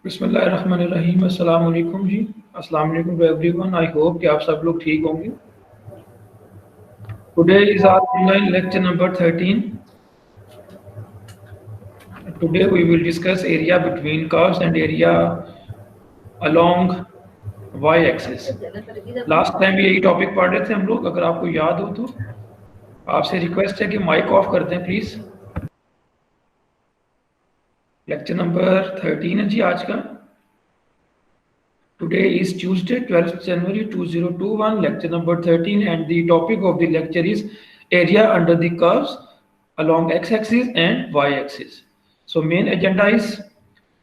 बिस्मिल्लाहिर्रहमानिर्रहीम। अस्सलाम वालेकुम जी। अस्सलाम वालेकुम टू एवरीवन। आई होप कि आप सब लोग ठीक होंगे। Today is our online lecture number 13। Today we will discuss area between curves and area along y axis. Last time यही टॉपिक पढ़ रहे थे हम लोग, अगर आपको याद हो तो आपसे रिक्वेस्ट है कि माइक ऑफ कर दें प्लीज। लेक्चर नंबर 13 है जी आज का। Today is Tuesday, 12th January 2021, lecture number 13, and the topic of the lecture is area under the curves along x-axis and y-axis. So main agenda is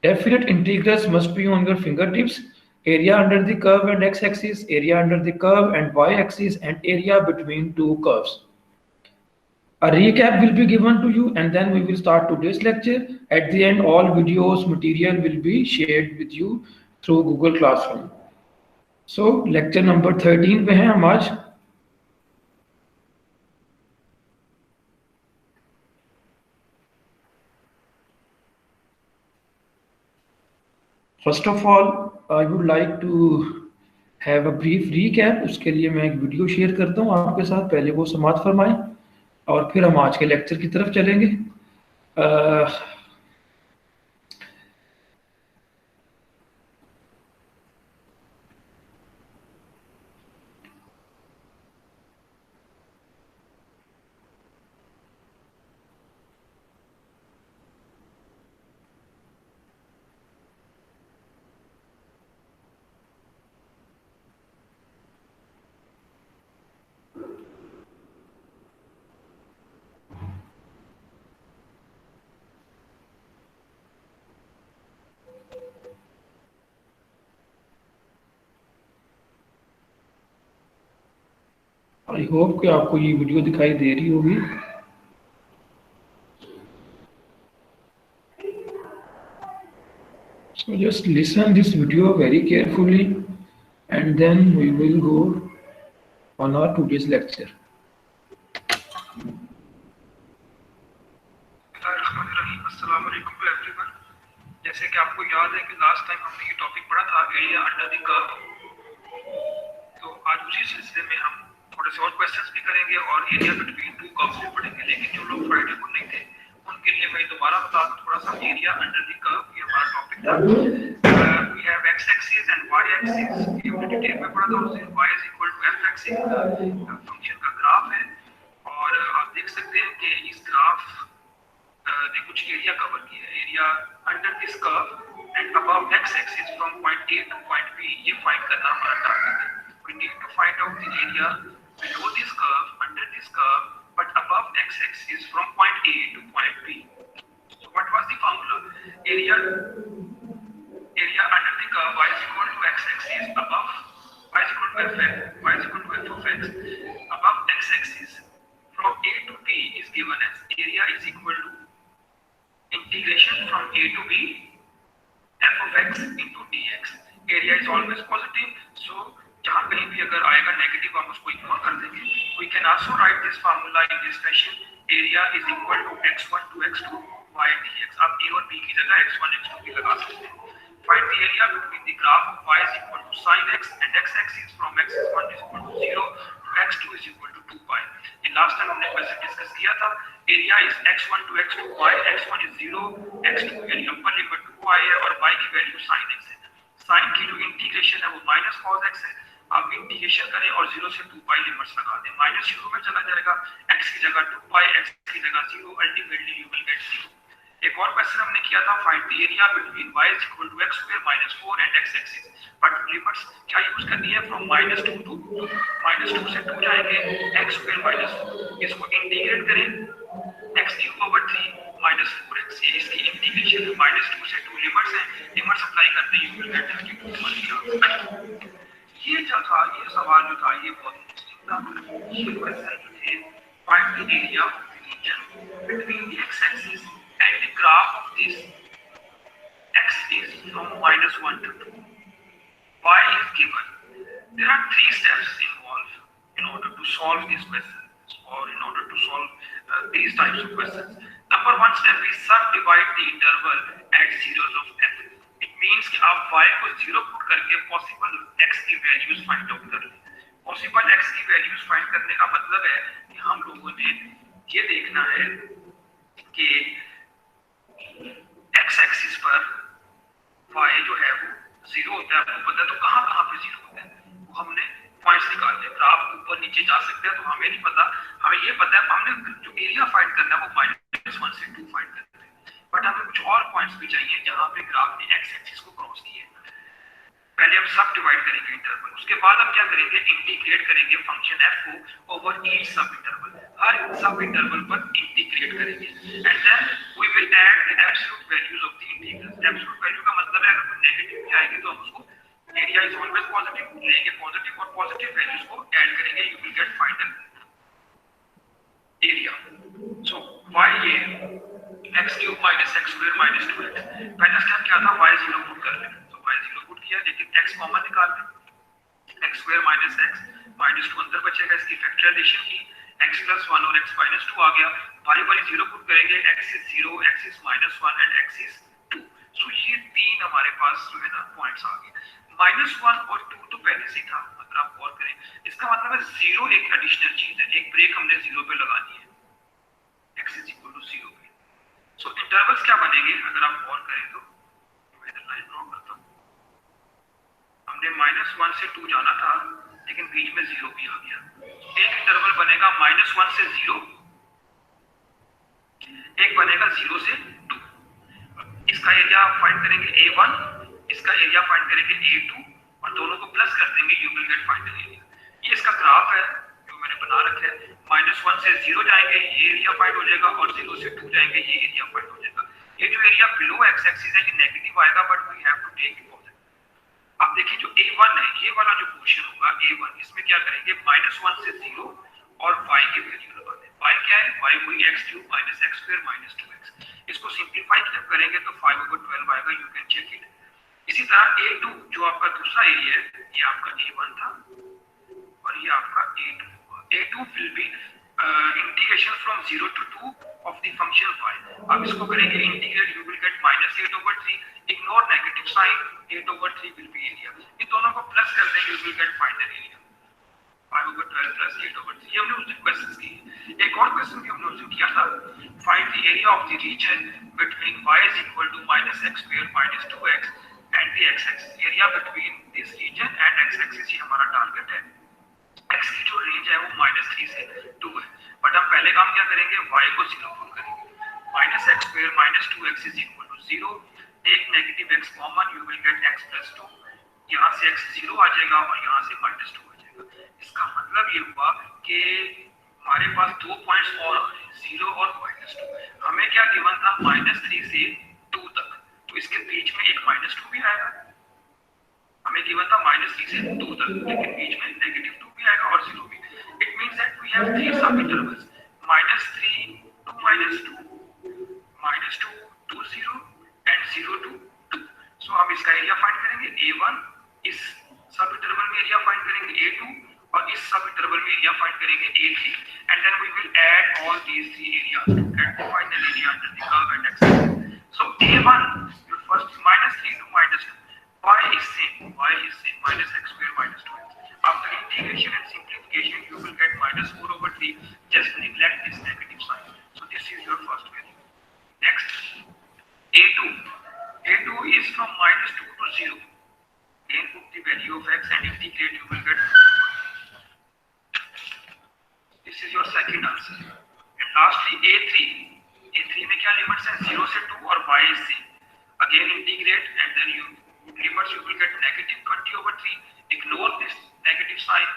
definite integrals must be on your fingertips, area under the curve and x-axis, area under the curve and y-axis, and area between two curves. A recap will be given to you and then we will start today's lecture. At the end, all videos material will be shared with you through Google Classroom. So lecture number 13 पे हैं हम आज। First of all I would like to have a brief recap. उसके लिए मैं एक video share करता हूँ आपके साथ, पहले वो समाप्त फरमाएं और फिर हम आज के लेक्चर की तरफ चलेंगे। आई होप कि आपको ये वीडियो दिखाई दे रही होगी। So just listen this video very carefully and then we will go on our today's lecture. अस्सलाम वालेकुम टू एवरीवन। जैसे कि आपको याद है कि लास्ट टाइम हमने ये टॉपिक पढ़ा था एरिया अंडर द कर्व, तो आज उसी सिलसिले में हम थोड़े से और क्वेश्चंस भी करेंगे और एरिया बिटवीन टू कर्व्स भी पढ़ेंगे। लेकिन जो लोग फ्राइडे को नहीं थे उनके लिए मैं दोबारा बता दूं थोड़ा सा। एरिया अंडर द कर्व ये हमारा टॉपिक था। We have x axis and y axis, ये हमने डिटेल में पढ़ा था। उससे y is equal to f axis function का ग्राफ है और आप देख सकते हैं कि इस ग्राफ ने कुछ एरिया कवर किया है। Area under this curve and above x axis from point A to point B, ये फाइंड करना हमारा टारगेट है। We need to find out the area below this curve, under this curve, but above x-axis from point A to point B. So what was the formula? Area under the curve y is equal to x-axis above y is equal to f, y is equal to f of x above x-axis from A to B is given as area is equal to integration from A to B f of x into dx. Area is always positive, so जहाँ कहीं भी अगर आएगा negative हम उसको ignore कर देंगे। We can also write this formula in this fashion: area is equal to x1 to x2 y dx। आप a और b की जगह x1 x2 भी लगा सकते हैं। Find the area between the graph of y is equal to sin x and x axis from x1 is equal to 0 to x2 is equal to 2 pi। ये last time हमने question discuss किया था। Area is x1 to x2 y, x1 is 0, x2 यानी upper limit 2 pi है और y की value sin x है। Sign की जो इंटीग्रेशन है वो माइनस cos x है। आप इंटीग्रेशन करें और 0 से 2 पाई लिमिट्स लगा दें। माइनस शुरू में चला जाएगा, x की जगह 2 पाई, x की जगह 0, अल्टीमेटली यू विल गेट 0। एक और क्वेश्चन हमने किया था, find the area between y is equal to x square minus 4 and x axis. But limits क्या यूज करनी है? फ्रॉम माइनस 2 टू माइनस 2 से 2 जाएंगे, x स्क्वायर माइनस 4, इसको इंटीग्रेट करें x cube over 3 minus 4x, ये इसकी इंटीग्रेशन है। माइनस 2 से 2 लिमिट्स है, लिमिट्स अप्लाई करते हैं यू विल गेट 52। ये जो था, ये सवाल जो था ये बहुत इंटरेस्टिंग था। ये क्वेश्चन जो थे, find the area of the region between the x axis and the graph of this x is from -1 to 2, y is given। There are 3 steps involved in order to solve this question or in order to solve these types of questions. Number 1 step is subdivide the interval at zeros of f। It means कि आप y को 0 put करके possible x की values find out कर लें। Possible x की values find करने का मतलब है कि हम लोगों ने ये देखना है कि x एक्सिस पर y जो है वो 0 होता है, आपको पता है, तो कहाँ कहाँ पे 0 होता है वो हमने पॉइंट्स निकालने हैं। ग्राफ ऊपर नीचे जा सकते हैं, तो हमें नहीं पता, हमें ये पता है हमने जो एरिया फाइंड करना है वो -1 से 2 फाइंड करना है, बट हमें कुछ और पॉइंट्स भी चाहिए जहां पे ग्राफ ने x एक्सिस को क्रॉस किया है। पहले हम सब डिवाइड करेंगे इंटरवल, उसके बाद हम क्या करेंगे, इंटीग्रेट करेंगे फंक्शन f को ओवर ईच सब इंटरवल, हर सब इंटरवल पर इंटीग्रेट करेंगे, and then we will add the absolute values of the integral. Absolute value का मतलब है अगर कोई नेगेटिव भी आएगी तो हम उसको, एरिया इज ऑलवेज पॉजिटिव, लेंगे पॉजिटिव और पॉजिटिव वैल्यूज को ऐड करेंगे, you will get final area. So y ये x³ - x² - 2x, पहला स्टेप क्या था, y 0 पुट कर लें, तो y 0 पुट किया, लेकिन x कॉमन निकाल लें, x² - x -2 अंदर बचेगा, इसकी फैक्टराइजेशन की, x + 1 और x - 2 आ गया, y वाली 0 पुट करेंगे, x is 0, x is -1 and x is 2। सो ये तीन हमारे पास जो है ना पॉइंट्स आ गए। -1 और 2 तो पहले से था, अगर आप गौर करें, इसका मतलब है 0 एक एडिशनल चीज है, एक ब्रेक हमने 0 पे लगानी है, x is equal to 0 पे। सो इंटरवल्स क्या बनेंगे अगर आप गौर करें तो, मैं इधर लाइन ड्रॉ करता हूं, हमने -1 से 2 जाना था, लेकिन बीच में 0 भी आ गया, एक इंटरवल बनेगा -1 से 0, एक बनेगा 0 से 2। इसका एरिया फाइंड करेंगे a1, इसका एरिया फाइंड करेंगे a2, और दोनों को प्लस कर देंगे, you will get final area. ये इसका ग्राफ है जो मैंने बना रखा है, -1 से 0 जाएंगे ये एरिया फाइंड हो जाएगा, और 0 से 2 जाएंगे ये एरिया फाइंड हो जाएगा। ये जो एरिया बिलो x एक्सिस है ये नेगेटिव आएगा, but we have to take it positive. आप देखिए जो a1 है, ये वाला जो पोर्शन होगा a1, इसमें क्या करेंगे, -1 से 0 और y की वैल्यू लगा दें। y क्या है, y वही x³ - x² - 2x, इसको सिंपलीफाई करेंगे तो 5/12 आएगा, यू कैन चेक इट। इसी तरह a2 जो आपका दूसरा एरिया है, ये आपका a1 था और ये आपका a2 होगा। a2 will be integration from 0 to 2 of the function y। अब इसको करेंगे integrate, you will get -8/3, ignore negative sign, 8/3 will be area, इन दोनों को प्लस कर देंगे, you will get final area 5/12 + 8/3। ये हमने उस दिन क्वेश्चंस किए। एक और क्वेश्चन भी हमने उस दिन किया था, find the area of the region between y is equal to -x² - 2x and the x axis, area between this region and x axis, ये हमारा टारगेट है। x की जो रेंज है वो -3 से 2 है, बट हम पहले काम क्या करेंगे, y को 0 पुट करेंगे, -x² - 2x is equal to 0, take negative x common, you will get x + 2, यहाँ से x 0 आ जाएगा और यहाँ से -2 आ जाएगा। इसका मतलब ये हुआ कि हमारे पास दो पॉइंट्स और आ रहे हैं, 0 और -2। हमें क्या गिवन था, -3 से 2 तक, तो इसके बीच में एक -2 भी आएगा, हमें गिवन था -3 से 2 तक, लेकिन बीच में -2 भी आएगा और 0 भी। It means that we have 3 sub intervals, -3 to -2, -2 to 0 and 0 to 2। So हम इसका एरिया फाइंड करेंगे a1, इस सब इंटरवल में एरिया फाइंड करेंगे a2, और इस सब इंटरवल में एरिया फाइंड करेंगे a3, and then we will add all these three areas to get the final area under the curve and axis. So a1 your first -3 to -2, y is same -x² - 2x। After integration and simplification, you will get -4/3. Just neglect this negative sign. So this is your first value. Next, a2. A2 is from -2 to 0. Then put the value of x and integrate. You will get. This is your second answer. And lastly, a3. a3 में क्या limits हैं, 0 से 2 और y is same. Again integrate and then you limits, you will get -20/3, ignore this negative sign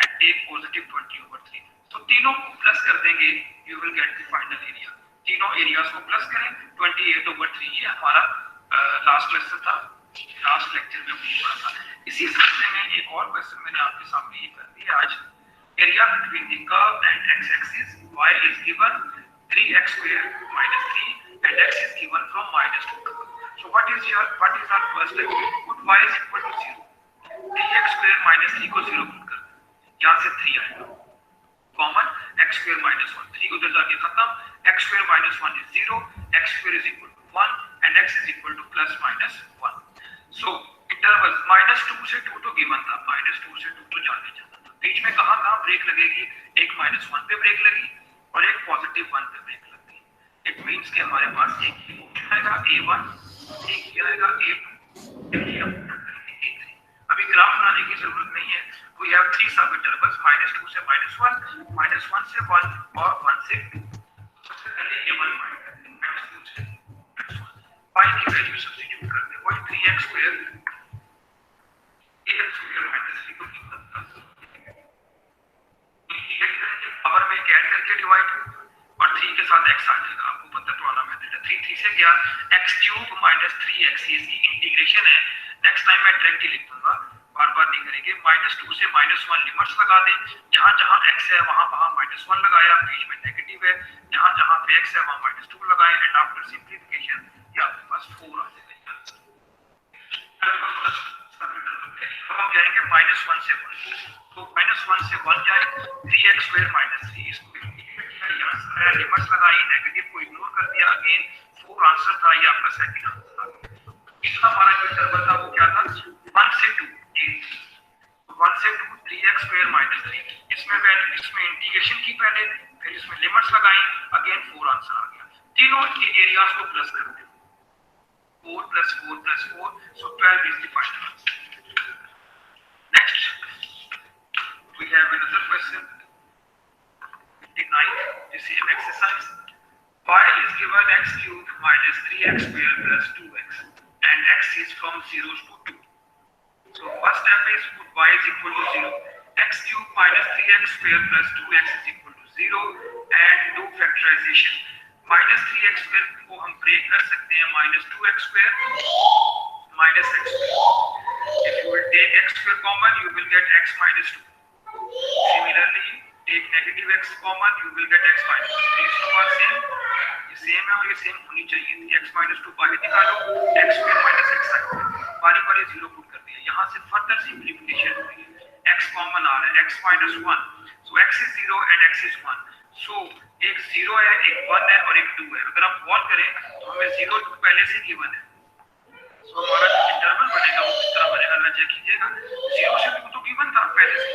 and take +20/3। तो तीनों को plus कर देंगे, you will get the final area। तीनों एरियाज को प्लस करें, 28/3। ये हमारा लास्ट लेक्चर था, लास्ट लेक्चर में हमने पढ़ा था। इसी सिलसिले में एक और क्वेश्चन मैंने आपके सामने ये कर दिया आज, area between the curve and x axis, y is given 3x² - 3 and x is given from -2। So what is our first step? Put y is equal to 0, 3x² - 3 को 0 पुट कर, यहाँ से 3 आएगा कॉमन, x² - 1, 3 उधर जाके खत्म, x² - 1 is 0, x² is equal to 1 and x is equal to +-1। So interval -2 से 2 तो गिवन था, -2 से 2 तो जाने जाना था, बीच में कहाँ कहाँ ब्रेक लगेगी, एक -1 पे ब्रेक लगी और एक +1 पे ब्रेक लगी। इट मींस कि हमारे पास एक आएगा A1, एक ये आएगा A2, A3। अभी ग्राफ बनाने की जरूरत नहीं है, वी हैव 3 सब इंटरवल्स, -2 से -1, -1 से 1 और 1 से 2। सबसे पहले A1 फाइंड करते हैं, -2 से -1 y की वैल्यू सब्स्टिट्यूट करते हैं, वही 3x square ax square minus 3 को पावर में ऐड करके डिवाइड और 3 के साथ x आ जाएगा, आपको पता तो वाला मेथड है। 3 से गया, x³ माइनस 3x इसकी इंटीग्रेशन है। नेक्स्ट टाइम मैं डायरेक्ट ही लिख दूंगा, बार बार नहीं करेंगे। -2 से -1 लिमिट्स लगा दें, जहां जहां x है वहां वहां -1 लगाया, बीच में नेगेटिव है, जहां जहां पे x है वहां -2 लगाएं एंड आफ्टर सिंपलीफिकेशन ये आपके पास 4 आ जाएगा। अब जाएंगे -1 से 1, तो -1 से 1 जाए, 3x स्क्वायर माइनस 3 इसको लिमिट्स लगाई, नेगेटिव को इग्नोर कर दिया, अगेन 4 आंसर था, ये आपका सेकंड आंसर था। इसका हमारा जो इंटरवल था वो क्या था, 1 से 2, 1 से 2 3x स्क्वायर माइनस 3, इसमें वैल्यू, इसमें इंटीग्रेशन की पहले, फिर इसमें लिमिट्स लगाई, अगेन 4 आंसर आ गया। तीनों एरियाज को प्लस कर दो, 4 + 4 + 4, so 12 is the first answer. Next we have another question, 59, the same exercise. Y is given x³ minus 3x square plus 2x and x is from 0 to 2. So first step is put y is equal to 0, x³ minus 3x square plus 2x is equal to 0 and do factorization. -3x square को हम break कर सकते हैं, -2x square minus x square. If you will take x square common, you will get x minus 2. Similarly, take negative x common, you will get x minus 2. These two are same. ये same है और ये same होनी चाहिए थी। x minus 2 बाहर निकालो, x square minus x आएगा, बारी बारी 0 पुट कर दिया। यहाँ से फर्दर सिंप्लीफिकेशन हो रही है, x कॉमन आ रहा है, x minus 1, so x is 0 and x is 1. So एक 0 है, एक 1 है और एक 2 है। अगर आप वॉल करें तो हमें 0 2 पहले से गिवन है, so हमारा जो इंटरवल बनेगा वो किस तरह बनेगा, ना चेक कीजिएगा। 0 से 2 तो गिवन था पहले से,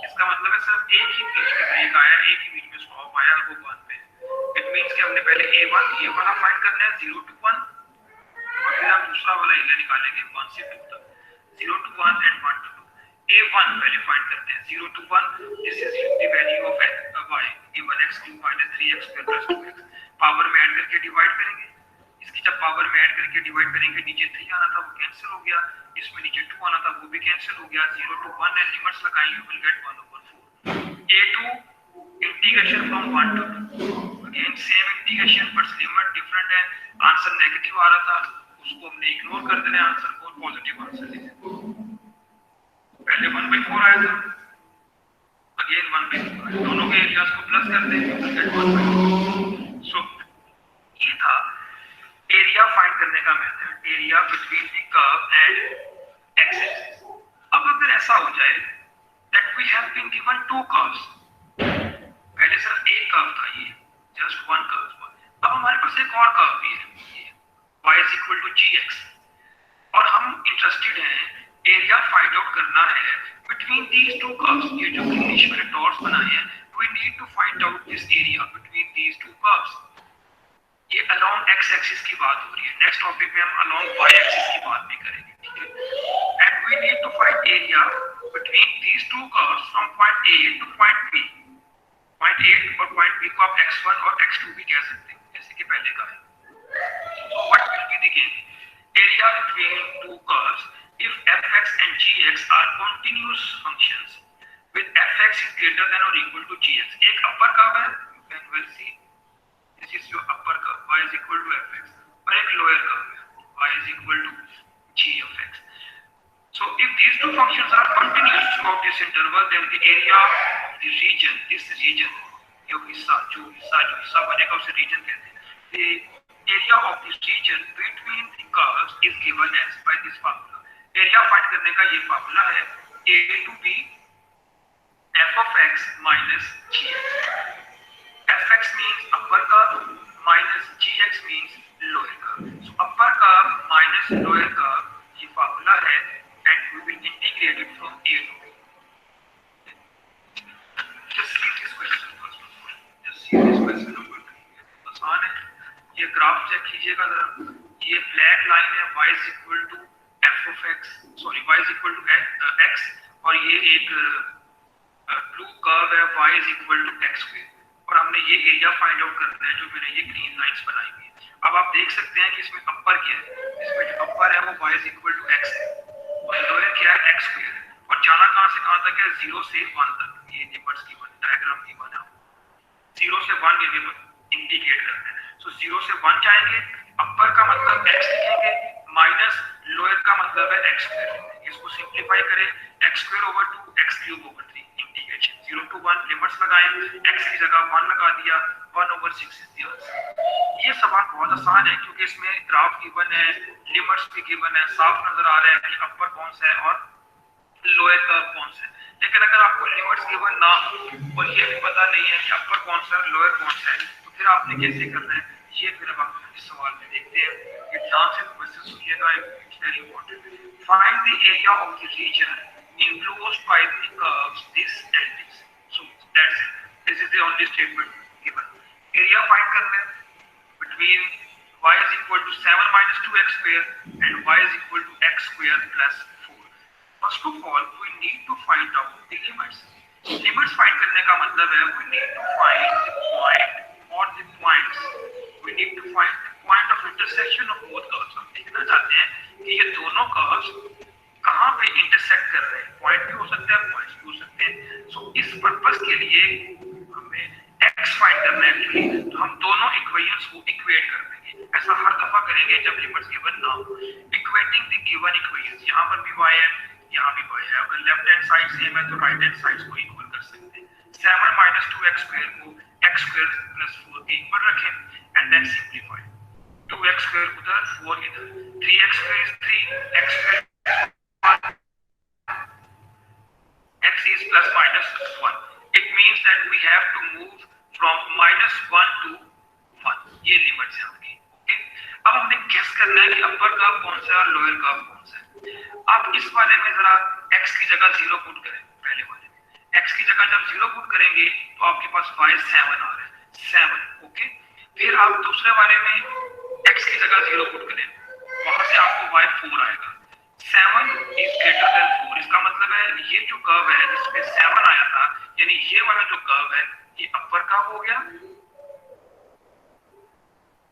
इसका मतलब है सिर्फ एक ही बीच में ब्रेक आया, एक ही बीच में स्टॉप आया, वो 1 पे। इट मींस कि हमने पहले A1 ये वाला फाइंड करना है 0 to 1 और फिर हम दूसरा वाला एरिया निकालेंगे 1 से 2 तक, 0 to 1 and 1 to 2। A1 पहले फाइंड करते हैं, 0 to 1, this is the value of y, A1 x³ minus 3x square plus 2x। Power में ऐड करके डिवाइड करेंगे, इसकी जब पावर में ऐड करके डिवाइड करेंगे, नीचे 3 आना था वो कैंसिल हो गया, इसमें नीचे 2 आना था वो भी कैंसिल हो गया, 0 to 1 एंड लिमिट्स लगाएं, you will gate 1/4। A2 integration from 1 to 2, again same integration but limit different है, आंसर नेगेटिव आ रहा था, उसको हमने इग्नोर कर देना, आंसर को पॉजिटिव आंसर लिखें। पहले 1/4 आया था, अगेन 1/4, दोनों के एरियाज को प्लस कर दें, यू विल गेट 1/4। सो ये था एरिया फाइंड करने का method, area between the curve and x axis. अब अगर ऐसा हो जाए that we have been given 2 curves, पहले सिर्फ एक कर्व था, ये जस्ट 1 कर्व, अब हमारे पास एक और कर्व भी है, y is equal to gx, और हम इंटरेस्टेड हैं, एरिया फाइंड आउट करना है बिटवीन दीज 2 कर्व्स। ये जो ग्रीनिश वाले डॉट्स बनाए हैं, we need to find out this area between these 2 curves. ये अलोंग x एक्सिस की बात हो रही है, नेक्स्ट टॉपिक में हम अलोंग y एक्सिस की बात भी करेंगे, ठीक है। And we need to find area between these 2 curves from point A to point B। Point A और पॉइंट B को आप x1 और x2 भी कह सकते हैं, जैसे कि पहले कहा है। So what will be the gain? Area between 2 curves if fx and gx are continuous functions with fx is greater than or equal to gx। एक अपर कर्व है, you can well see this is your upper curve, y is equal to fx, और एक lower curve है, y is equal to g of x। So if these 2 functions are continuous throughout this interval, then the area of the region, this region, जो हिस्सा बनेगा उसे region कहते हैं। The area of this region between the curves is given as by this formula। Area find करने का ये formula है, a to b f of x minus gx। fx means upper curve minus gx means lower curve। So upper curve minus lower curve ये formula question number 3 आसान है। ये graph check कीजिएगा जरा, ये ब्लैक लाइन है y is equal to f of x, sorry y is equal to x, और ये एक ब्लू कर्व है y is equal to x square, और हमने ये एरिया फाइंड आउट करना है जो मैंने ये ग्रीन लाइंस बनाई हुई है। अब आप देख सकते हैं कि इसमें अपर क्या है, इसमें जो अपर है वो y is equal to x है और लोअर क्या है x स्क्वायर है, और जाना कहां से कहां तक है 0 से 1 तक। ये लिमिट्स की डायग्राम की बना 0 से 1 ये इंडिकेट करते हैं। सो 0 से 1 जाएंगे, अपर का मतलब x लिखेंगे माइनस लोअर का मतलब है x स्क्वायर। इसको सिंपलीफाई करें, x square over 2 x cube over 3 integration 0 to 1 limits लगाएं, x की जगह 1 लगा दिया, 1 ओवर 6 इज द आंसर। ये सवाल बहुत आसान है क्योंकि इसमें ग्राफ गिवन है, लिमिट्स भी गिवन है, साफ नजर आ रहा है कि अपर कौन सा है और लोअर कर्व कौन सा है। लेकिन अगर आपको लिमिट्स गिवन ना हो और ये भी पता नहीं है कि अपर कौन सा है लोअर कौन सा है, तो फिर आपने कैसे करना है, ये फिर अब आप इस सवाल में देखते हैं। ये ध्यान से क्वेश्चन सुनिएगा, it's very important. Find the area of the region enclosed by the curves this and this. So that's it. This is the only statement given. Area find करना है between y is equal to 7 minus 2x square and y is equal to x square plus 4. First of all, we need to find out the limits. Limits find करने का मतलब है we need to find the point or the points. We need to find the point of intersection of both curves. हम देखना चाहते हैं कि ये दोनों curves कहां पे इंटरसेक्ट कर रहे हैं। पॉइंट भी हो सकता है, पॉइंट्स भी हो सकते हैं। सो इस पर्पस के लिए हमें x फाइंड करना है एक्चुअली, तो हम दोनों इक्वेशंस को इक्वेट कर देंगे। ऐसा हर दफा करेंगे जब लिमिट्स गिवन ना हो। इक्वेटिंग द गिवन इक्वेशंस, यहां पर भी y है, यहां भी y है। अगर लेफ्ट हैंड साइड सेम है तो राइट हैंड साइड्स को इक्वल कर सकते हैं। 7 minus 2x square को x square plus 4 के इक्वल रखें and then simplify. 2x square उधर, 4 इधर, 3x square is 3, x square x is plus minus 1. It means that we have to move from minus 1 to 1. ये limits है आपकी। Okay, अब हमने गेस करना है कि अपर कर्व कौन सा है और लोअर कर्व कौन सा है। आप इस वाले में जरा x की जगह 0 पुट करें। पहले वाले में x की जगह जब 0 पुट करेंगे तो आपके पास y 7 आ रहा है, 7। ओके, फिर आप दूसरे वाले में x की जगह 0 पुट करें, वहां से आपको y 4 आएगा। 7 is greater than 4, इसका मतलब है ये जो कर्व है जिसमें 7 आया था, यानी ये वाला जो कर्व है ये अपर कर्व हो गया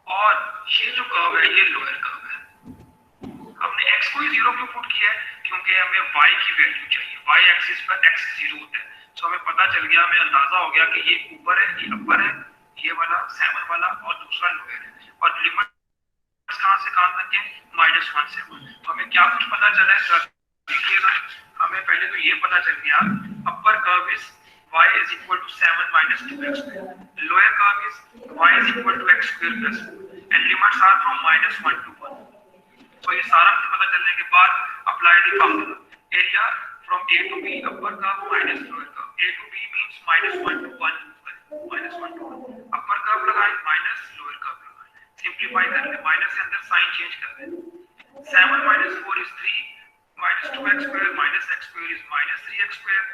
और ये जो कर्व है ये लोअर कर्व है। हमने x को ही 0 क्यों पुट किया है, क्योंकि हमें y की वैल्यू चाहिए। y एक्सिस पर x 0 होता है, तो हमें पता चल गया, हमें अंदाजा हो गया कि ये ऊपर है, ये अपर है, ये वाला 7 वाला और दूसरा लोअर है। और लिमिट कहां से कहां तक है, -1 से 1। तो हमें क्या कुछ पता चला है, देखिएगा। हमें पहले तो ये पता चल गया upper curve is y is equal to 7 minus 2x square, lower curve is y is equal to x square plus 4 and limits are from -1 to 1. तो ये सारा कुछ पता चलने के बाद apply the formula area from a to b, upper curve minus lower curve, a to b means -1 to 1, -1 to 1, upper curve लगाएं minus lower curve लगाएं, सिंपलीफाई कर ले, माइनस के अंदर साइन चेंज कर दे। 7 minus 4 is 3, minus 2x square minus x square is minus 3x square।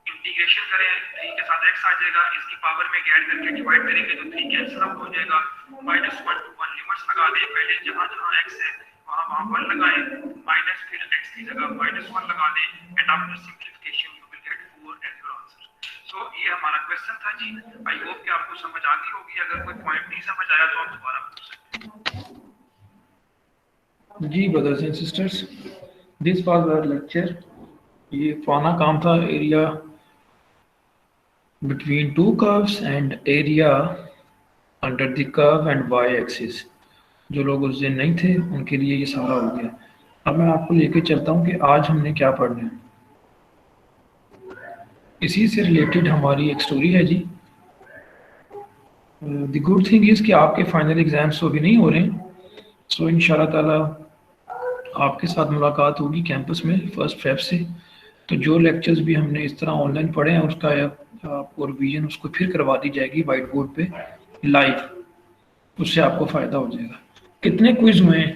Integration करें, 3 के साथ x आ जाएगा, इसकी पावर में ऐड करके डिवाइड करेंगे तो 3 कैंसिल आउट हो जाएगा। -1 to 1 लिमिट्स लगा दें, पहले जहां जहां x है वहां 1 लगाएं, माइनस फिर x की जगह -1 लगा दें and after simplification you will get 4 as your answer. So ये हमारा क्वेश्चन था जी। आई होप कि आपको समझ आ गई होगी। अगर कोई पॉइंट नहीं समझ आया तो आप दोबारा पूछ सकते हैं जी। Brothers and sisters, this was our lecture. ये फाना काम था area between two curves and area under the curve and y axis। जो लोग उस दिन नहीं थे उनके लिए ये सारा हो गया। अब मैं आपको लेके चलता हूँ कि आज हमने क्या पढ़ना है। इसी से रिलेटेड हमारी एक स्टोरी है जी। द गुड थिंग इज़ कि आपके फाइनल एग्जाम्स तो अभी नहीं हो रहे हैं। सो इंशाल्लाह ताला आपके साथ मुलाकात होगी कैंपस में 1 फ़रवरी से। तो जो लेक्चर्स भी हमने इस तरह ऑनलाइन पढ़े हैं उसका आपको रिवीजन उसको फिर करवा दी जाएगी वाइट बोर्ड पे लाइव, उससे आपको फ़ायदा हो जाएगा। कितने क्विज हुए हैं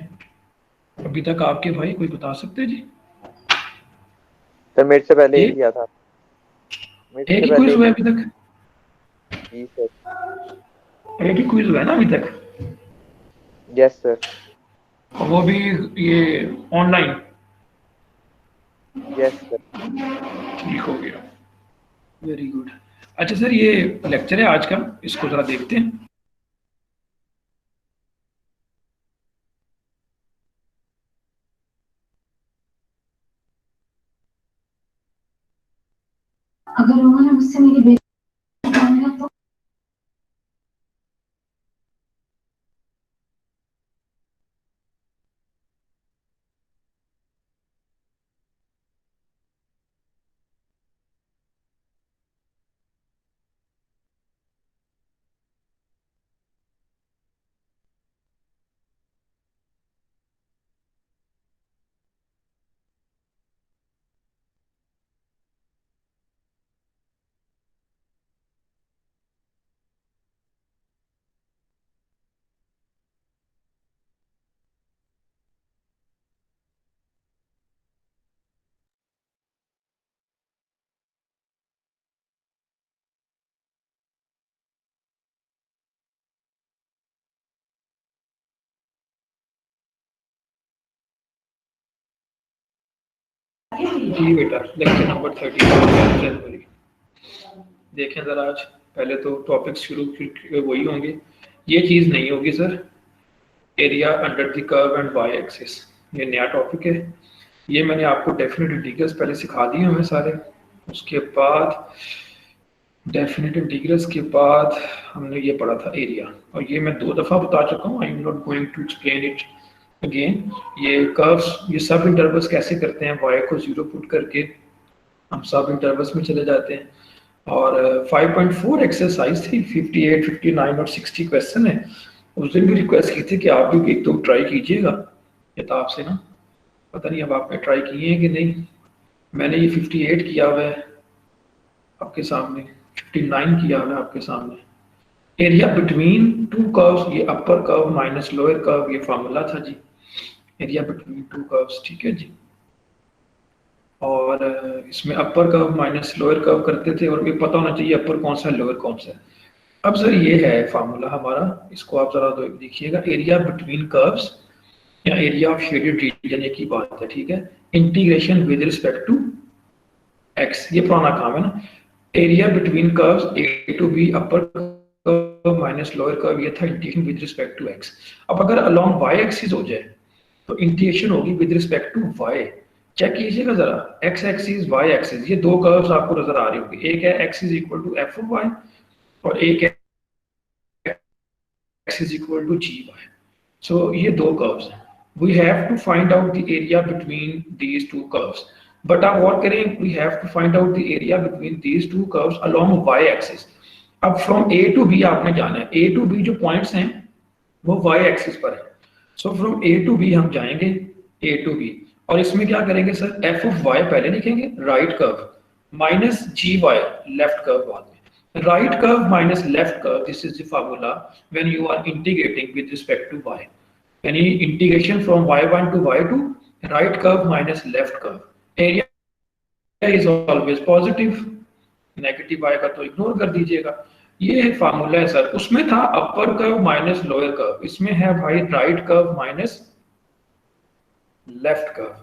अभी तक आपके भाई, कोई बता सकते हैं जी? सर मेरे से पहले एक किया था। एक ही क्विज हुआ अभी तक? जी सर। एक ही क्विज हुआ है ना अभी तक, यस सर। और वो भी ये ऑनलाइन। Yes sir. ठीक हो गया, वेरी गुड। अच्छा सर, ये लेक्चर है आज का, इसको जरा देखते हैं। अगर उन्होंने मुझसे मेरी बेटी मांगा तो जी बेटा, लेक्चर नंबर 30 जनवरी। देखें ज़रा, आज पहले तो टॉपिक शुरू वही होंगे, ये चीज़ नहीं होगी sir, area under the curve and y axis, ये नया टॉपिक है। ये मैंने आपको डेफिनेट इंटीग्रल्स पहले सिखा दिए हमें सारे। उसके बाद डेफिनेट इंटीग्रल्स के बाद हमने ये पढ़ा था एरिया, और ये मैं 2 दफ़ा बता चुका हूँ, I am not going to explain it again. ये कर्व्स, ये सब इंटरवल्स कैसे करते हैं, वाई को 0 पुट करके हम सब इंटरवल्स में चले जाते हैं। और 5.4 एक्सरसाइज थी, 58, 59 और 60 क्वेश्चन है। उस दिन भी रिक्वेस्ट की थी कि आप भी 1-2 ट्राई कीजिएगा किताब से ना, पता नहीं अब आपने ट्राई किए हैं कि नहीं। मैंने ये 58 किया हुआ है आपके सामने, 59 किया हुआ है आपके सामने। एरिया बिटवीन 2 कर्व्स, ये अपर कर्व माइनस लोअर कर्व, ये फार्मूला था जी, एरिया बिटवीन 2 कर्व्स, ठीक है जी। और इसमें अपर कर्व माइनस लोअर कर्व करते थे, और ये पता होना चाहिए अपर कौन सा है लोअर कौन सा है। अब सर ये है फार्मूला हमारा, इसको आप जरा देखिएगा, एरिया बिटवीन कर्व्स या एरिया ऑफ शेडेड रीजन, एक ही बात है, ठीक है। Integration with respect to x, ये पुराना काम है ना। Area between curves A to B, upper curve minus lower curve, ये था integration with respect to x. अब अगर अलोंग वाई एक्सिस हो जाए तो इंटीग्रेशन होगी with respect to y. Check कीजिएगा जरा, एक्स एक्सिस वाई एक्सिस, ये 2 कर्व्स आपको नजर आ रही होगी, एक है x is equal to f of y और एक है x is equal to gy. So ये 2 curves हैं. We have to find out the area between these 2 curves. But आप और करें, we have to find out the area between these 2 curves along y axis. अब from A to B आपने जाना है, A to B जो points हैं वो y axis पर है। So from A to B हम जाएंगे, A to B, और इसमें क्या करेंगे सर, f of y पहले लिखेंगे, right curve minus gy left curve बाद में। Right curve minus left curve, this is the formula when you are integrating with respect to y. यानी integration from y1 to y2, right curve minus left curve. Area is always positive, negative आएगा तो ignore कर दीजिएगा। ये formula है sir, उसमें था upper curve minus lower curve, इसमें है भाई right curve minus left curve,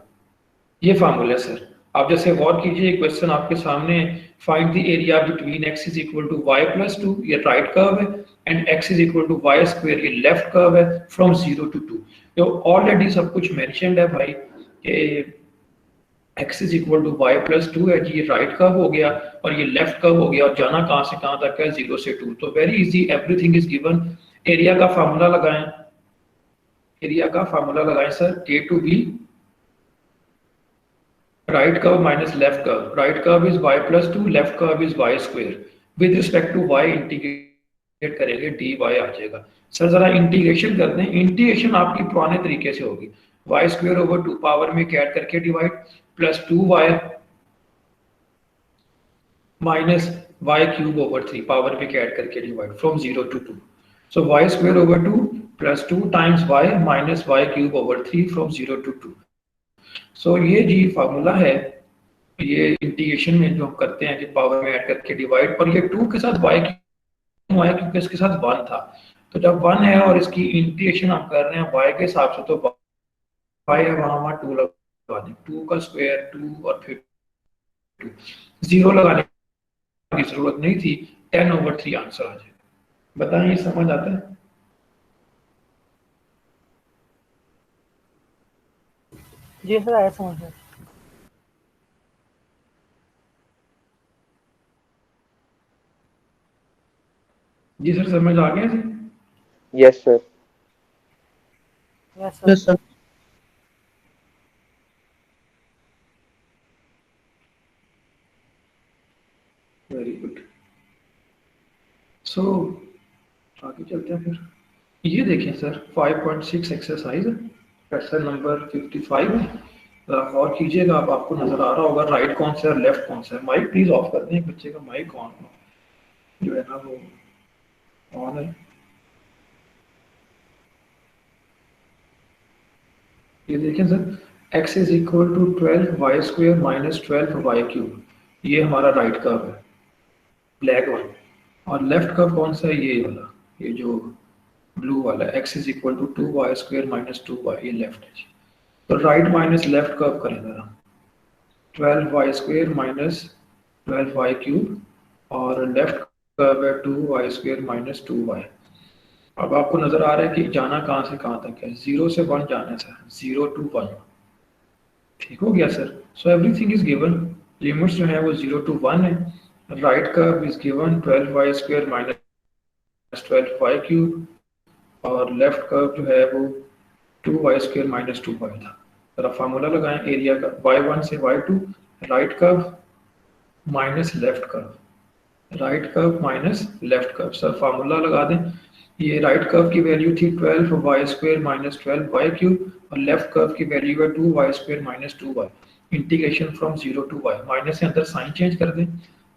ये फार्मूला है सर। आप जैसे गौर कीजिए, क्वेश्चन आपके सामने, find the area between x is equal to y plus 2, ये राइट कर्व है, and x is equal to y square, ये लेफ्ट कर्व है, फ्रॉम 0 to 2। तो ऑलरेडी सब कुछ मेंशन्ड है भाई कि x is equal to y plus 2 है, ये राइट कर्व हो गया और ये लेफ्ट कर्व हो गया, और जाना कहाँ से कहाँ तक है, 0 से 2। तो very easy, everything is given. Area का फार्मूला लगाएं, एरिया का फार्मूला लगाएं sir, a to b, right curve minus left curve, right curve is y plus 2, left curve is y square, with respect to y integrate करेंगे dy आ जाएगा। Sir जरा integration करते हैं, integration आपकी पुराने तरीके से होगी, y स्क्वायर ओवर 2 पावर में कैट करके divide, plus 2y minus y cube over 3 power में कैट करके divide, from 0 to 2। So y square over 2 plus 2 times y minus y cube over 3 from 0 to 2। सो ये जी फार्मूला है, ये integration में जो हम करते हैं कि पावर में ऐड करके डिवाइड, और ये 2 के साथ y हुआ है क्योंकि इसके साथ 1 था। तो जब 1 है और इसकी इंटीग्रेशन हम कर रहे हैं y के हिसाब से, तो y है, वहां 2 लगा दें, 2 का स्क्वायर 2 और फिर 2, 0 लगाने की जरूरत नहीं थी, 10/3 आंसर आ जाए। बताएं ये समझ आता है? जी सर, आया समझ में। जी सर, समझ आ गया जी? Yes sir. Yes sir. Very good. So आगे चलते हैं फिर। ये देखें सर, 5.6 एक्सरसाइज, क्वेश्चन नंबर 55 है। जरा गौर कीजिएगा, अब आपको नजर आ रहा होगा राइट कौन सा है और लेफ्ट कौन सा है। माइक प्लीज ऑफ कर दें, बच्चे का माइक ऑन जो है ना वो ऑन है। ये देखें sir, x is equal to 12 y² minus 12 y³ ये हमारा राइट कर्व है, ब्लैक वाला। और लेफ्ट कर्व कौन सा है? ये वाला, ये जो ब्लू वाला, x is equal to 2y² minus 2y, ये लेफ्ट है। तो राइट माइनस लेफ्ट कर्व करें जरा, 12y² माइनस 12y³ और लेफ्ट कर्व है 2y² माइनस 2y। अब आपको नजर आ रहा है कि जाना कहाँ से कहाँ तक है? 0 से 1 जाना है सर, 0 to 1। ठीक हो गया sir? So everything is given, limits जो है वो 0 to 1 है। Right curve is given 12y² minus 12y³ और लेफ्ट कर्व जो है वो 2y² माइनस 2y था। जरा फार्मूला लगाएं एरिया का, y1 से y2, right curve minus left curve, right curve minus left curve. Sir formula लगा दें। ये राइट कर्व की वैल्यू थी 12y² माइनस 12y³ और लेफ्ट कर्व की वैल्यू है 2y² minus 2y। Integration from 0 to y, minus के अंदर साइन चेंज कर दें।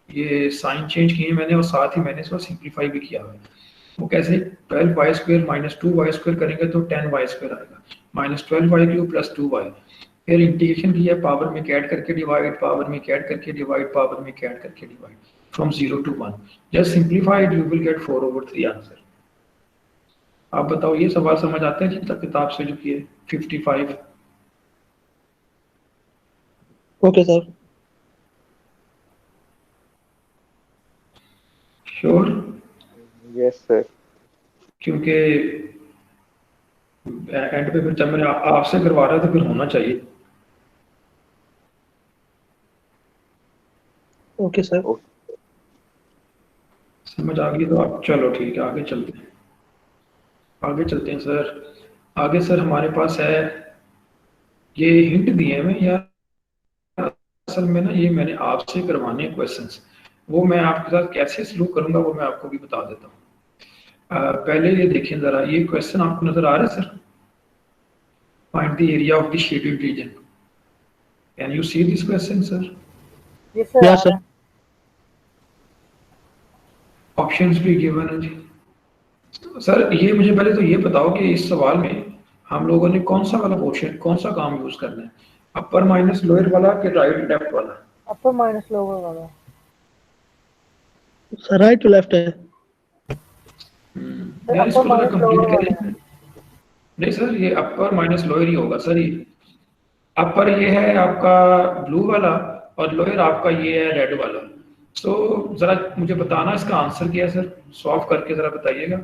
ये साइन चेंज किए मैंने और साथ ही मैंने इसको सिंप्लीफाई भी किया हुआ है। वो कैसे? 12y² माइनस 2y² करेंगे तो 10y² आएगा, माइनस 12y³ प्लस 2y। फिर इंटीग्रेशन किया, पावर में ऐड करके डिवाइड, पावर में ऐड करके डिवाइड, पावर में ऐड करके divide, from 0 to 1। Just simplified, you will gate 4/3 answer. आप बताओ ये सवाल समझ आते हैं जितना किताब से जो किए 55? Okay sir. Sure? Yes sir. क्योंकि एंड पे फिर जब मैंने आपसे करवा रहा था, फिर होना चाहिए। Okay sir. समझ आ गई तो आप चलो ठीक है, आगे चलते हैं। आगे चलते हैं सर। आगे सर हमारे पास है, ये हिंट दिए हैं यार, असल में ना ये मैंने आपसे करवाने हैं क्वेश्चंस, वो मैं आपके साथ कैसे सलूक करूंगा वो मैं आपको भी बता देता हूँ। पहले ये देखें जरा, ये क्वेश्चन आपको नजर आ रहा है sir? Find the area of the shaded region. Can you see this question sir? जी सर, आ रहा है। ऑप्शंस भी गिवन है जी। तो सर ये मुझे पहले तो ये बताओ कि इस सवाल में हम लोगों ने कौन सा वाला ऑप्शन, कौन सा काम यूज करना है? अपर माइनस लोअर वाला कि राइट लेफ्ट वाला? अपर माइनस लोअर वाला। सर राइट टू लेफ्ट है। सर यार अपर इसको जरा माइनस कंप्लीट लोअर वाला है। करें। नहीं सर, ये अपर माइनस लोअर ही होगा सर। ये अपर ये है आपका ब्लू वाला और लोअर आपका ये है रेड वाला। सो जरा मुझे बताना इसका आंसर क्या है सर, सॉल्व करके जरा बताइएगा।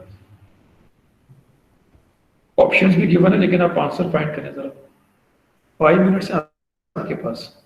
ऑप्शंस भी गिवन है लेकिन आप आंसर फाइंड करें जरा, 5 मिनट्स है आपके पास।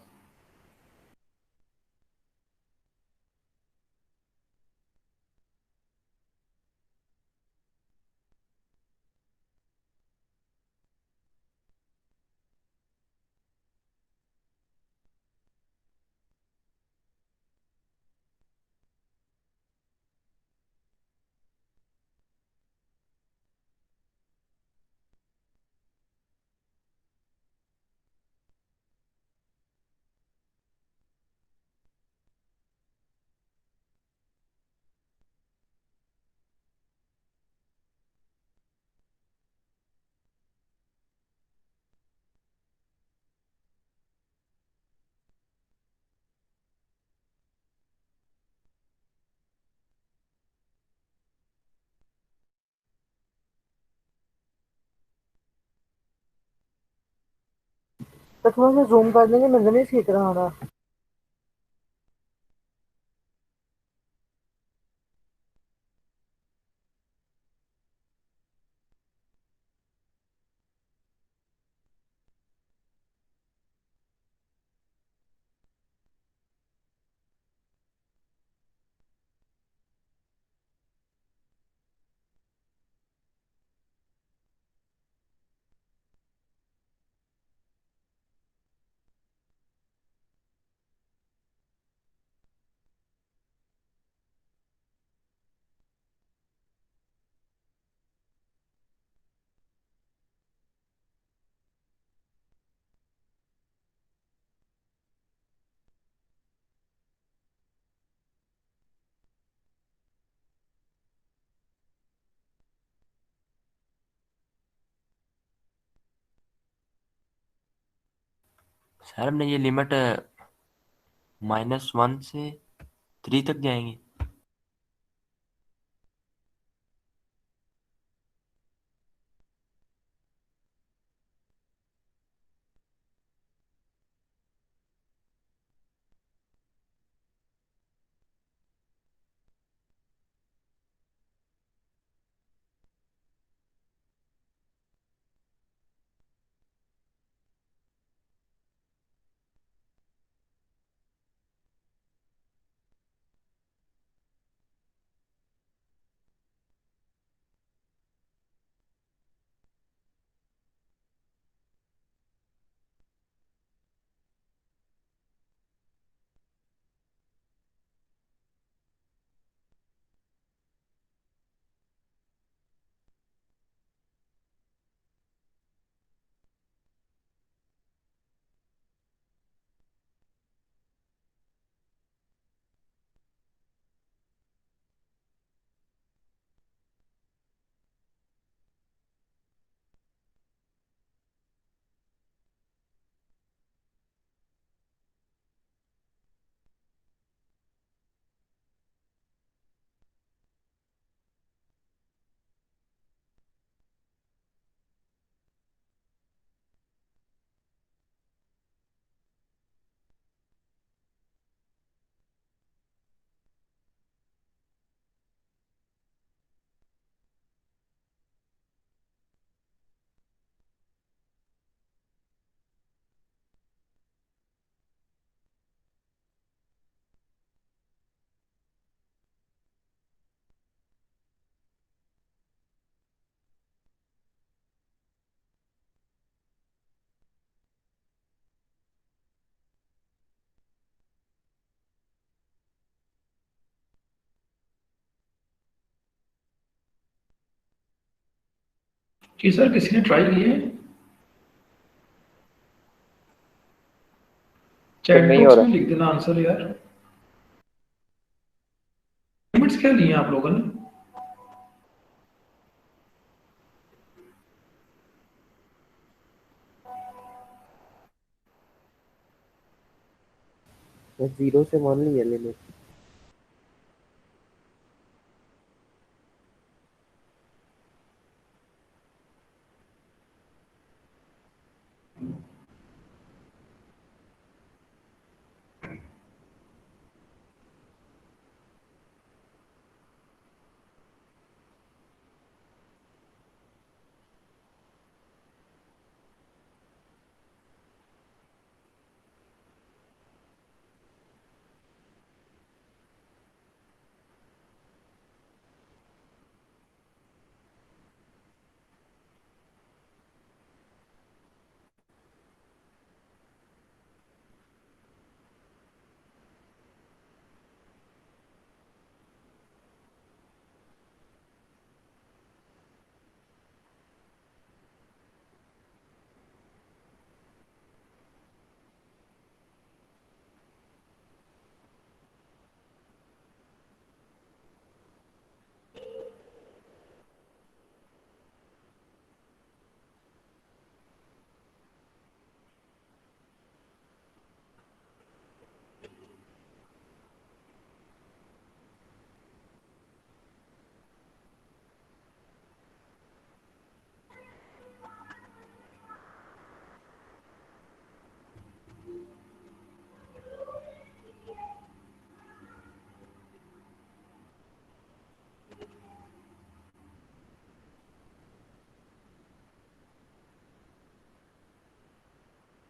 तो थोड़ा सा जूम कर देंगे, नजर नहीं सीख रहा हमारा। सर हमने ये लिमिट -1 से 3 तक जाएंगे। जी सर, किसी ने ट्राई किया है? सर चैट नहीं हो बॉक्स में रहा। लिख देना आंसर यार। लिमिट्स क्या लिए हैं आप लोगों ने? बस 0 से 1 लिया लिमिट।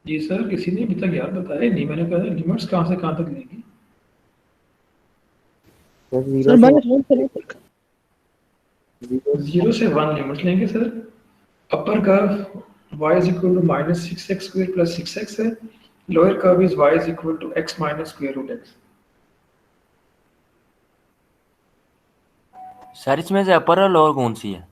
जी सर, किसी ने अभी तक याद बताया नहीं, मैंने कहा लिमिट्स कहाँ से कहाँ तक लेंगे। सर सर 0 से माइनस वन से लेकर 0 0 से 1 लिमिट लेंगे sir. Upper curve y is equal to minus six x square plus six x है। Lower curve is y is equal to x minus square root x. Sir इसमें से अपर और lower कौन सी है?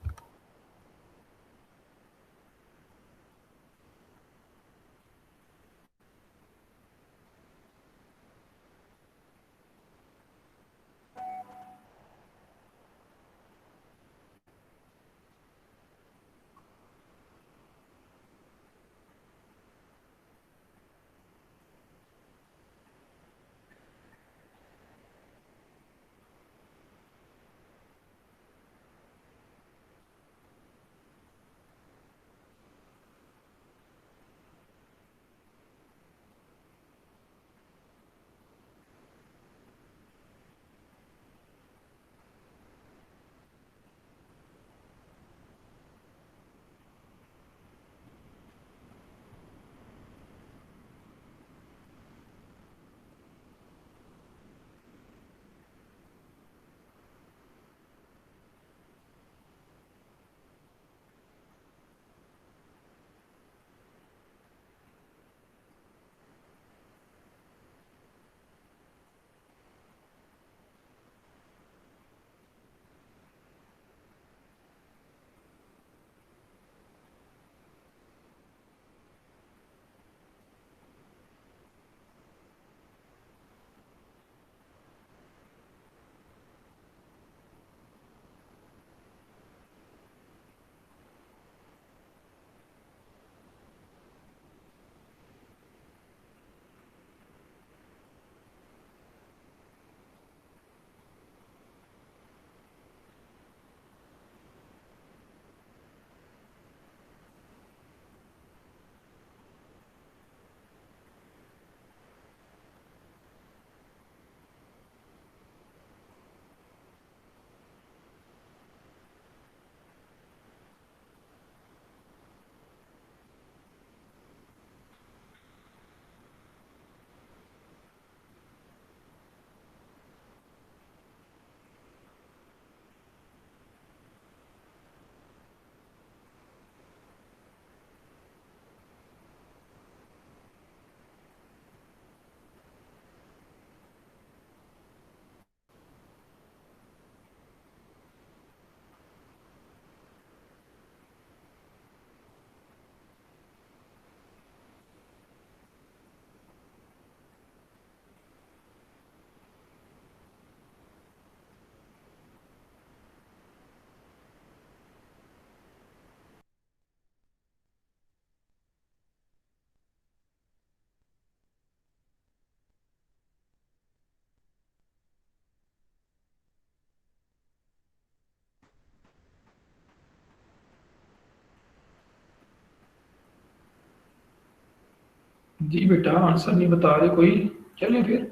जी बेटा, आंसर नहीं बता रहे कोई। चलिए फिर,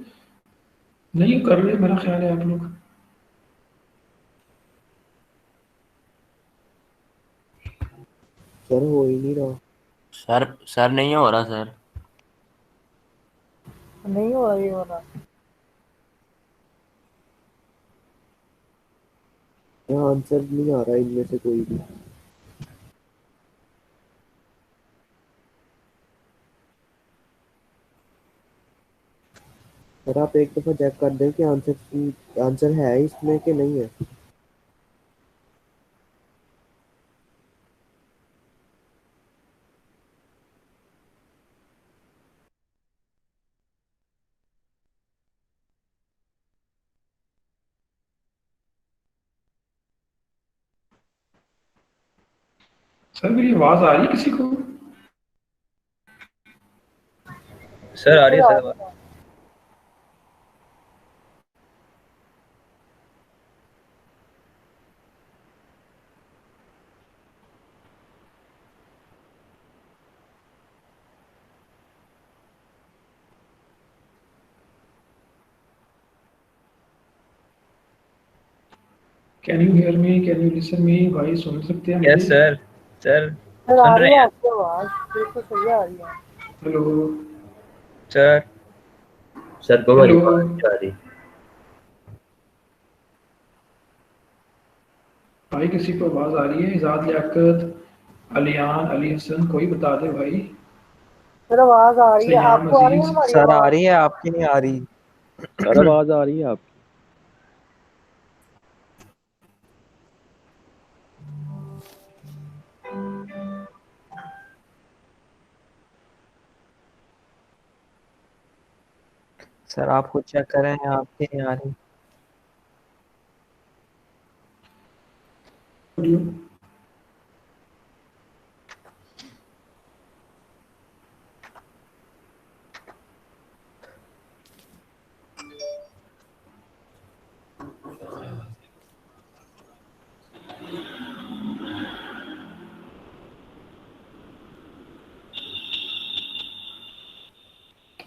नहीं कर रहे मेरा ख्याल है आप लोग। सर हो ही नहीं रहा। सर नहीं हो रहा सर। नहीं हो रहा ये वाला। यहाँ आंसर नहीं आ रहा इनमें से कोई भी। सर आप एक दफा चेक कर दें कि आंसर है इसमें कि नहीं है। सर मेरी आवाज आ रही है किसी को? सर आ रही है सर आवाज। Can you hear me, can you listen me? भाई सुन सकते हैं यस मुझे? सर। सर सर आ सुन रही रहे है हैं। आपकी आवाज, बिल्कुल सही आ रही है। हेलो सर सर को हमारी हेलो। आवाज नहीं आ रही। भाई किसी को आवाज़ आ रही है? इजाद लियाकत, अलियान, अली हसन, कोई बता दे भाई। सर आवाज आ रही है, सयाम आपको आ रही है अजीज। हमारी सर आ आवाज? रही है, आपकी नहीं आ रही। सर आवाज आ रही है आपकी? सर आप खुद चेक करें, आपकी नहीं आ रही।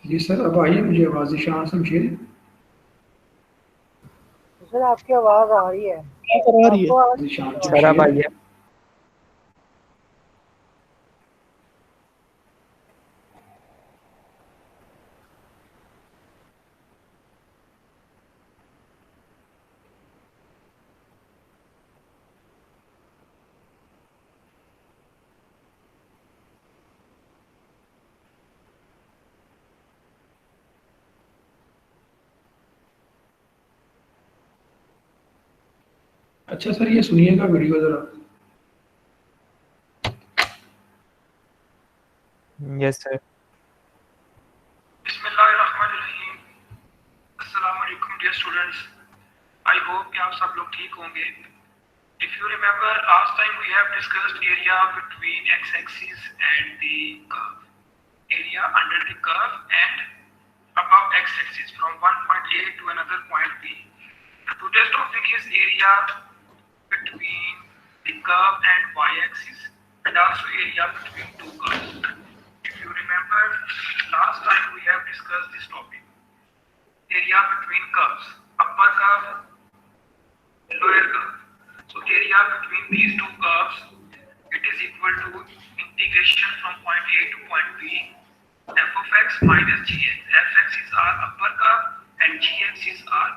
जी सर, अब आई है मुझे आवाज़ ईशान समझिए। सर आपकी आवाज आ रही है, सर आ रही है। आपको आ रही ईशान है? सर अब शमशेर। आइए। अच्छा सर, ये सुनिएगा वीडियो ज़रा। Yes sir. बिस्मिल्लाहिर्रहमानिर्रहीम। अस्सलाम वालेकुम डियर स्टूडेंट्स। आई होप कि आप सब लोग ठीक होंगे। If you remember, last time we have discussed area between x-axis and the curve. Area under the curve and above x-axis from one point A to another point B. Today's topic is area between the curve and y-axis and also area between two curves. If you remember, last time we have discussed this topic. Area between curves, upper curve, lower curve. So area between these two curves, it is equal to integration from point A to point B, f of x minus gx. f(x) are upper curve and gx are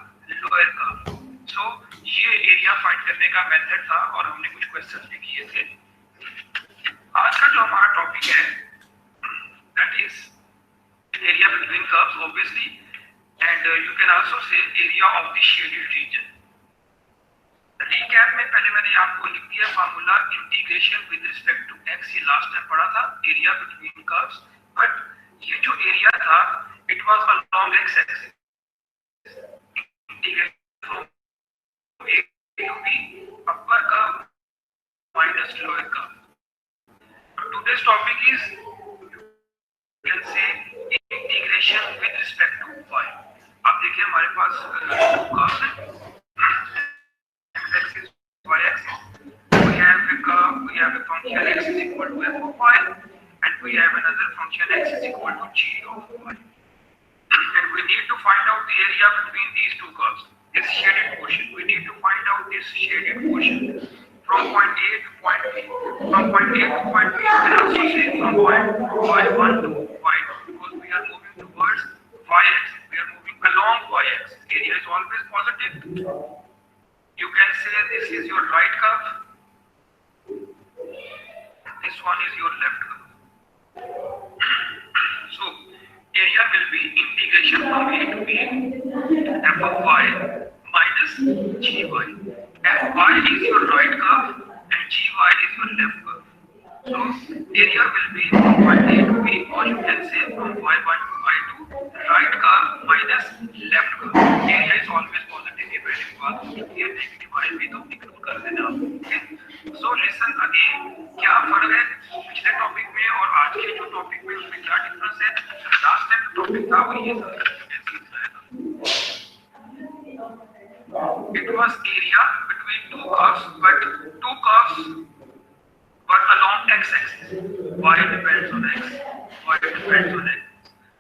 lower curve. So ये area find करने का method था और हमने कुछ questions भी किए थे। आज का जो हमारा टॉपिक है that is area between curves obviously, and you can also say area of the shaded region. Recap में पहले मैंने आपको लिख दिया formula integration with respect to x, ये लास्ट टाइम पढ़ा था एरिया बिटवीन कर्व्स, बट ये जो एरिया था it was along x axis. Integration from a to b, upper curve minus lower curve. Today's topic is you can say integration with respect to y. आप देखिए हमारे पास curves हैं, x-axis, y-axis. We have a curve, we have a function x is equal to f of y, and we have another function x is equal to g of y. And we need to find out the area between these two curves, this shaded portion. We need to find out this shaded portion from point A to point B. From point A to point B, we can also say from point y1 to y2, because we are moving towards y-axis. We are moving along y-axis. Area is always positive. You can say this is your right curve, this one is your left curve. So area will be integration from A to B, f of y minus gy. Fy is your right curve and gy is your left curve. So area will be from point A to B, or you can say from y1 to y2, right curve minus left curve. Area is always positive. ये पहली बात होती है, negative वाले भी तो ignore कर देना। So listen again, क्या फर्क है पिछले टॉपिक में और आज के जो टॉपिक में, उसमें क्या डिफरेंस है? लास्ट टाइम जो टॉपिक था वो ये था, it was area between two curves, but two curves were along x-axis. Y depends on x, y depends on x.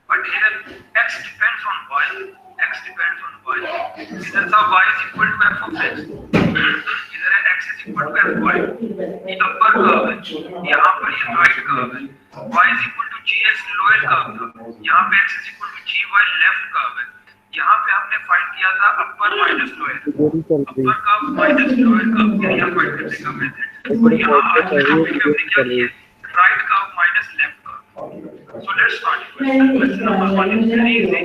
But here x depends on y, x depends on y. इधर था y is equal to f of x, इधर है x is equal to f y. ये upper curve है, यहाँ पर ये right curve है। y is equal to g GX lower curve था, यहाँ पे x is equal to GY left curve है, यहाँ पे हमने फाइंड किया था upper minus lower, upper curve minus lower curve area find करने का मेथड, और यहाँ आज के टॉपिक में हमने क्या किया है right curve minus left curve. So let's start the question. Question number 1 is very easy.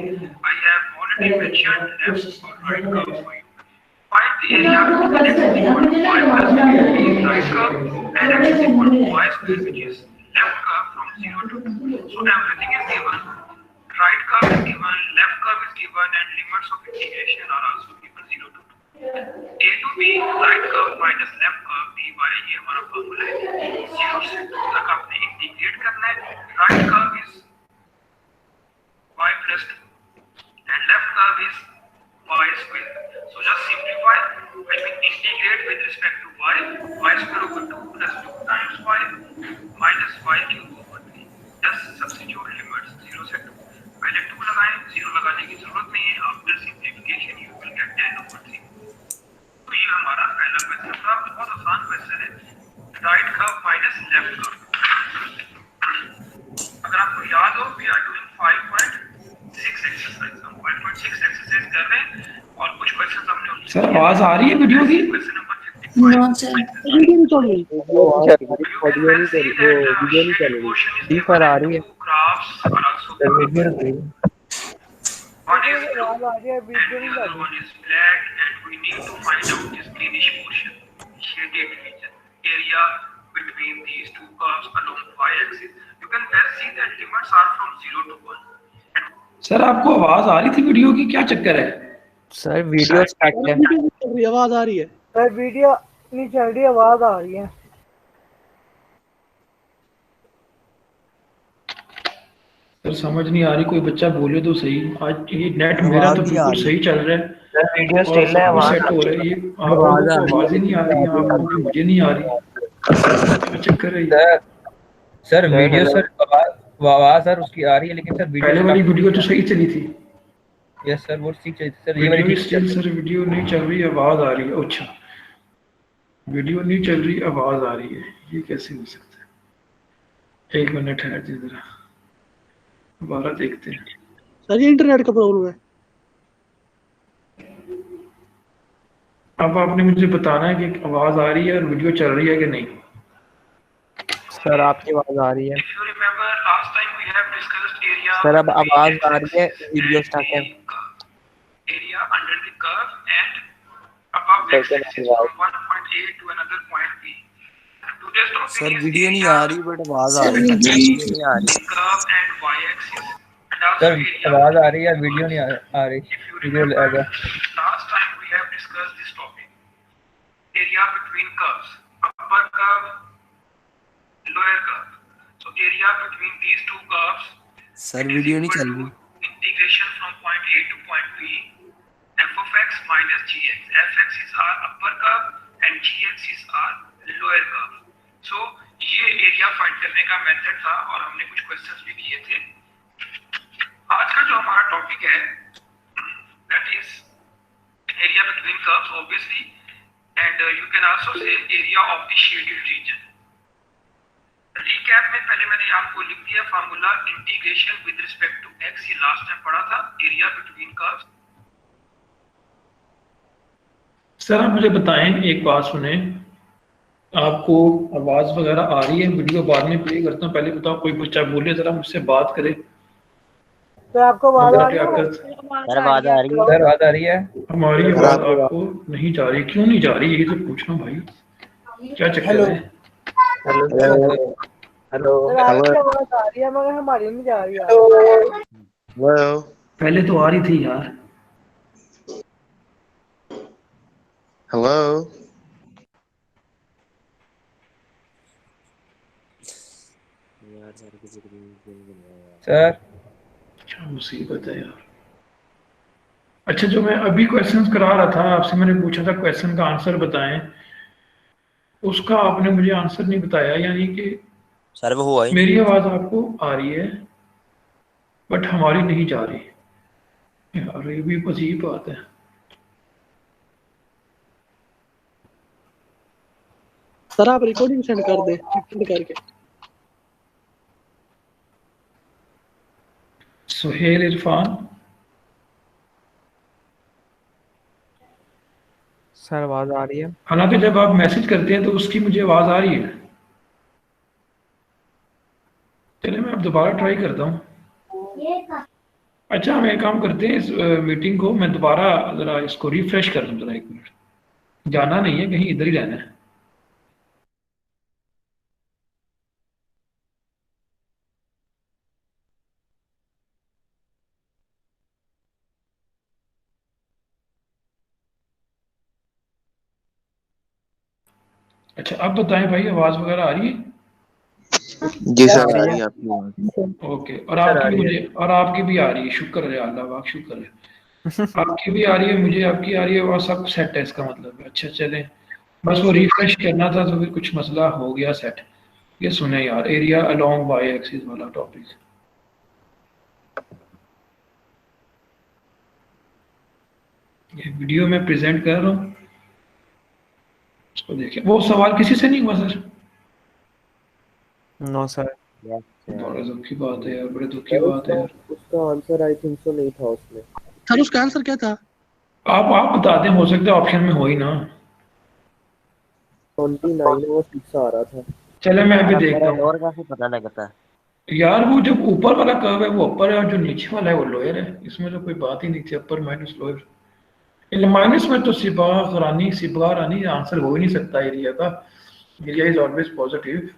I have already mentioned left or right curve for you. Find the area of x is equal to y plus b is right curve and x is equal to y square, which is left curve from 0 to 2. So everything is given. Right curve is given, left curve is given, and limits of integration are also given 0 to 2. A to B right curve minus left curve dy ये हमारा formula है। 0 से 2 तक आपने integrate करना है। Right curve is y plus 2 and left curve is y square. So just simplify. I mean integrate with respect to y square over 2 plus 2 times y minus y cube over 3. Just substitute limits 0 से 2. पहले 2 लगाएं, 0 लगाने की जरूरत नहीं है। After simplification you will get 10 over 3. तो ये हमारा पहला क्वेश्चन था, बहुत आसान क्वेश्चन है, right curve minus left curve. अगर आपको याद हो वी आर डूइंग 5.6 एक्सरसाइज, हम 5.6 एक्सरसाइज कर रहे हैं और कुछ क्वेश्चंस हमने सर आवाज आ रही है वीडियो की? क्वेश्चन नंबर 55 जी सर आ रही है। One is blue, and the other one is black, and we need to find out this greenish portion, shaded region, area between these two curves along y-axis. You can best see that limits are from 0 to 1. Sir आपको आवाज आ रही थी video की, क्या चक्कर है? Sir video start है। आवाज आ रही है सर वीडियो नहीं चल रही, आवाज आ रही है। सर समझ नहीं आ रही, कोई बच्चा बोले तो सही। आज ये नेट मेरा तो बिल्कुल सही चल रहा है, वीडियो स्टिल है, सेट हो रहा है, ये आपको आवाज ही नहीं आ रही, आपको भी मुझे नहीं आ रही, क्या चक्कर है? सर वीडियो सर आवाज सर उसकी आ रही है, लेकिन सर पहले वाली वीडियो तो सही चली थी। यस सर वो ठीक चली सर, ये वाली स्टिल सर वीडियो नहीं चल रही, आवाज आ रही है। अच्छा वीडियो नहीं चल रही, आवाज आ रही है, ये कैसे हो सकता है? एक मिनट ठहर जी जरा, दोबारा देखते हैं। सर ये इंटरनेट का प्रॉब्लम है। अब आपने मुझे बताना है कि आवाज आ रही है और वीडियो चल रही है कि नहीं। सर आपकी आवाज आ रही है। If you remember last time we have discussed area. Sir अब आवाज आ रही है, वीडियो स्टार्ट है। Area under the curve and above x-axis from one point A to another point B. Today's topic sir is video नहीं आ रही but आवाज आ sir रही है। वीडियो नहीं आ रही। curve and y-axis and also sir area. आवाज आ रही है, वीडियो नहीं आ रही। If you वीडियो remember, आ गया। last time we have discussed this topic. Area between curves, upper curve, lower curve. So area between these two curves. Sir video नहीं चल रही। Integration from point A to point B. F of x minus gx. Fx is our upper curve and gx is our lower curve. So ये area find करने का method था और हमने कुछ क्वेश्चंस भी किए थे। आज का जो हमारा टॉपिक है that is area between curves obviously and you can also say area of the shaded region. Recap में पहले मैंने आपको लिख दिया formula integration with respect to x, ये लास्ट टाइम पढ़ा था, एरिया बिटवीन कर्व्स। सर आप मुझे बताएं, एक बात सुने, आपको आवाज वगैरह आ रही है? वीडियो बाद में प्ले करता हूँ, पहले बताओ, कोई बच्चा बोले जरा मुझसे बात करे। सर आपको आवाज आ रही है? सर आवाज आ रही है। सर आवाज आ रही है। हमारी आवाज आपको नहीं जा रही, क्यों नहीं जा रही, ये तो पूछना भाई, क्या चक्कर है? हेलो सर आपकी आवाज आ रही है मगर हमारी नहीं जा रही है। पहले तो आ रही थी यार। हेलो सर क्या मुसीबत है यार। अच्छा जो मैं अभी क्वेश्चंस करा रहा था आपसे, मैंने पूछा था क्वेश्चन का आंसर बताएं, उसका आपने मुझे आंसर नहीं बताया, यानी कि सर वो हुआ ही मेरी आवाज आपको आ रही है बट हमारी नहीं जा रही यार, ये भी अजीब बात है। सर आप रिकॉर्डिंग सेंड कर दे, सेंड करके। सुहेल इरफान, सर आवाज आ रही है? हालांकि जब आप मैसेज करते हैं तो उसकी मुझे आवाज आ रही है। चलिए मैं अब दोबारा ट्राई करता हूँ। अच्छा हम एक काम करते हैं, इस मीटिंग को मैं दोबारा जरा इसको रिफ्रेश कर दूं, जरा 1 मिनट। जाना नहीं है कहीं, इधर ही रहना है। अच्छा अब बताएं भाई, आवाज वगैरह आ रही है? जी सर, आ रही है आपकी आवाज। ओके, और आपकी मुझे, और आपकी भी आ रही है, शुक्र है अल्लाह पाक, शुक्र है। आपकी भी आ रही है, मुझे आपकी आ रही है, और सब सेट है इसका मतलब है। अच्छा चलें, बस वो रिफ्रेश करना था तो फिर कुछ मसला हो गया सेट। ये सुने यार, एरिया अलोंग वाई एक्सिस वाला टॉपिक, ये वीडियो में प्रेजेंट कर रहा हूँ, इसको देखिए। वो सवाल किसी से नहीं हुआ सर? No sir. बड़े दुख की बात है यार, बड़े दुख की सर बात है यार। उसका आंसर आई थिंक सो नहीं था उसमें। सर उसका आंसर क्या था? आप बता दें, हो सकता है ऑप्शन में हो ही ना। 29 वो 6 आ रहा था। चले मैं अभी देखता हूँ और कैसे पता लगता है? यार। वो जब ऊपर वाला कर्व है वो अपर है, और जो नीचे वाला है वो लोअर है, इसमें तो कोई बात ही नहीं थी, अपर माइनस लोअर। माइनस में तो सिबा रानी आंसर हो ही नहीं सकता एरिया का। Area is always positive,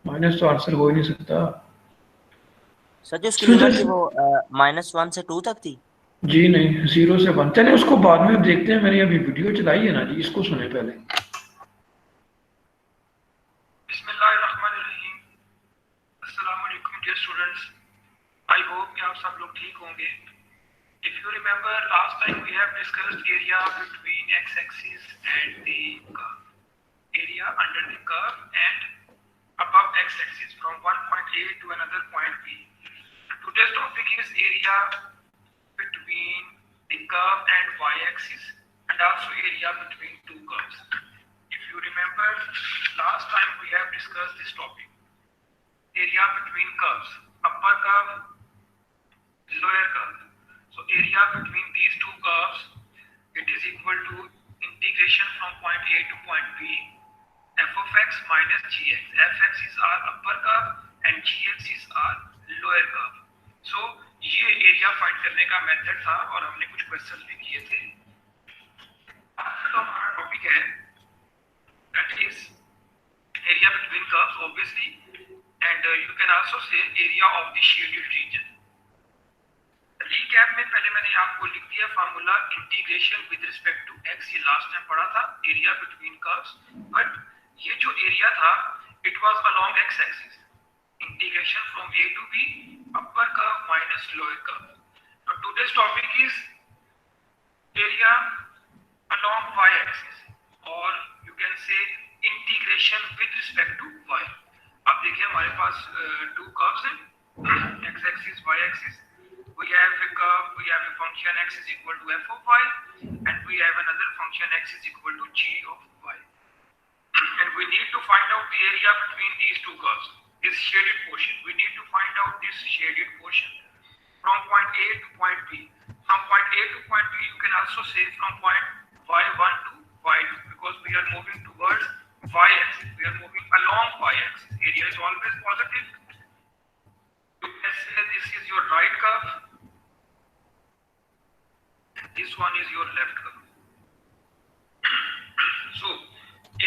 minus तो आंसर हो ही नहीं सकता। सर जो उसकी लिमिट थी वो -1 से 2 तक थी। जी नहीं, 0 से 1। चले उसको बाद में देखते हैं, मैंने अभी वीडियो चलाई है ना जी, इसको सुने पहले। बिस्मिल्लाहिर्रहमानिर्रहीम। अस्सलाम वालेकुम डियर स्टूडेंट्स, आई होप कि आप सब लोग ठीक होंगे। If you remember, last time we have discussed area between x-axis and the curve, area under the curve and above x-axis from one point A to another point B. Today's topic is area between the curve and y-axis and also area between two curves. If you remember, last time we have discussed this topic. Area between curves, upper curve, lower curve. So area between these two curves, it is equal to integration from point A to point B, f of x minus gx. f(x) is our upper curve and gx is our lower curve. So ये area find करने का method था और हमने कुछ questions भी किए थे। आज तो हमारा टॉपिक है that is area between curves obviously, and you can also say area of the shaded region. Recap में पहले मैंने आपको लिख दिया formula integration with respect to x, ये लास्ट टाइम पढ़ा था एरिया बिटवीन कर्व्स। बट ये जो एरिया था it was along x axis, integration from a to b, upper curve minus lower curve. Now today's topic is area along y axis, और you can say integration with respect to y। अब देखिए हमारे पास two curves हैं, x axis y axis. We have a curve, we have a function x is equal to f of y, and we have another function x is equal to g of y. And we need to find out the area between these two curves, this shaded portion. We need to find out this shaded portion from point A to point B. From point A to point B, you can also say from point y1 to y2, because we are moving towards y-axis. We are moving along y-axis. Area is always positive. You can say this is your right curve. This one is your left curve. So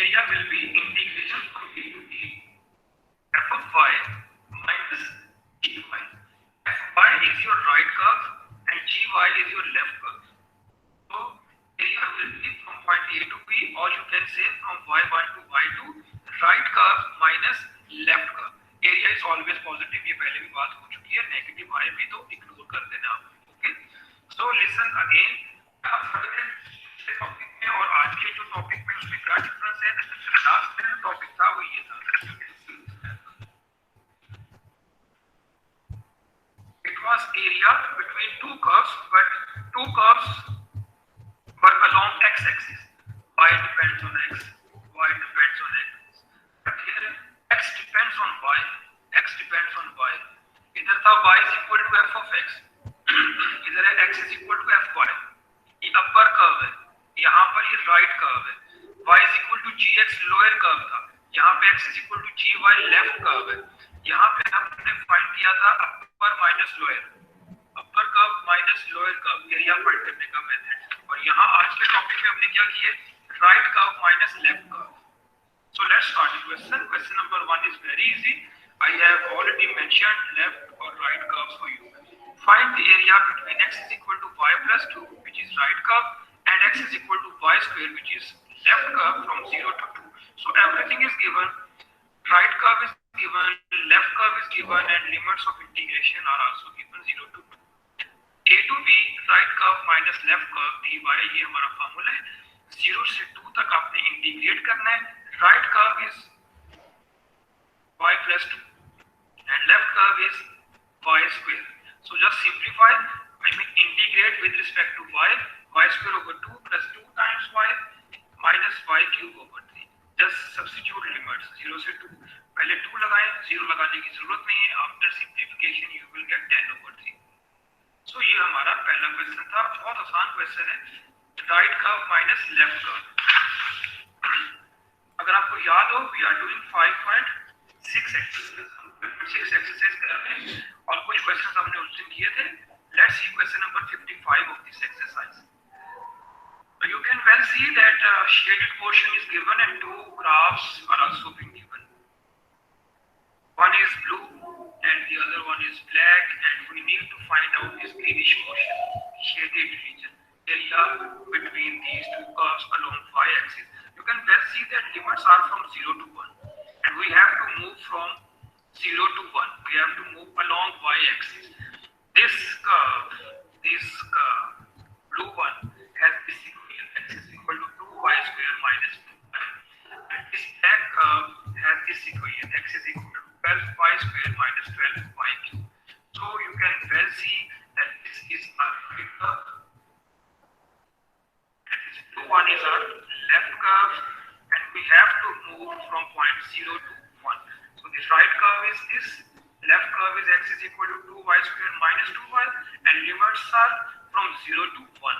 area will be integration from A to B, f of y minus gy. Fy is your right curve and gy is your left curve. So area will be from point A to B, or you can say from y1 to y2, right curve minus left curve. Area is always positive, ये पहले भी बात हो चुकी है, negative आए भी तो इग्नोर कर देना आप। Okay, so listen again. Topic में और आज के जो टॉपिक में उसमें क्या डिफरेंस है? लास्ट में टॉपिक था वो ये था, it was area between two curves, but two curves were along x-axis. Y depends on x, y depends on x. But here x depends on y, x depends on y. इधर था y is equal to x इधर है x is equal to fy, ये upper curve है, यहाँ पर ये right curve है, y is equal to gx lower curve था, यहाँ पे x is equal to gy left curve है, यहाँ पे हमने फाइंड किया था upper minus lower, upper curve minus lower curve area find करने का मेथड, और यहाँ आज के टॉपिक में हमने क्या किया right curve minus left curve. So let's start the question. Question number 1 is very easy. I have already mentioned left or right curves for you. Find the area between x is equal to y plus 2, which is right curve, and x is equal to y square, which is left curve from 0 to 2. So everything is given. Right curve is given, left curve is given, and limits of integration are also given 0 to 2. A to B, right curve minus left curve dy, ये हमारा formula है. 0 से 2 तक आपने integrate करना है. Right curve is y plus 2 and left curve is y square. So just simplify, integrate with respect to y square over 2 plus 2 times y minus y cube over 3. Just substitute limits 0 से 2. पहले 2 लगाएं, 0 लगाने की जरूरत नहीं है. After simplification you will get 10 over 3. So ये हमारा पहला क्वेश्चन था, बहुत आसान क्वेश्चन है. Right curve minus left curve. अगर आपको याद हो, वी आर डूइंग 5.6 एक्सरसाइज कर रहे हैं और कुछ क्वेश्चंस हमने उस दिन किए थे. Let's see question number 55 of this exercise. You can well see that shaded portion is given and two graphs are also being given. One is blue and the other one is black, and we need to find out this greenish portion, shaded region, area between these two curves along y-axis. You can well see that limits are from 0 to 1 and we have to move from 0 to 1. We have to move along y-axis. This curve, blue one has this equation, x is equal to 2y square minus 2y, and this black curve has this equation, x is equal to 12y square minus 12y cube. So you can well see that this is our right curve and this blue one is our left curve, and we have to move from point 0 to 1. So this right curve is this, left curve is x is equal to 2y square minus 2y, and limits are from 0 to 1.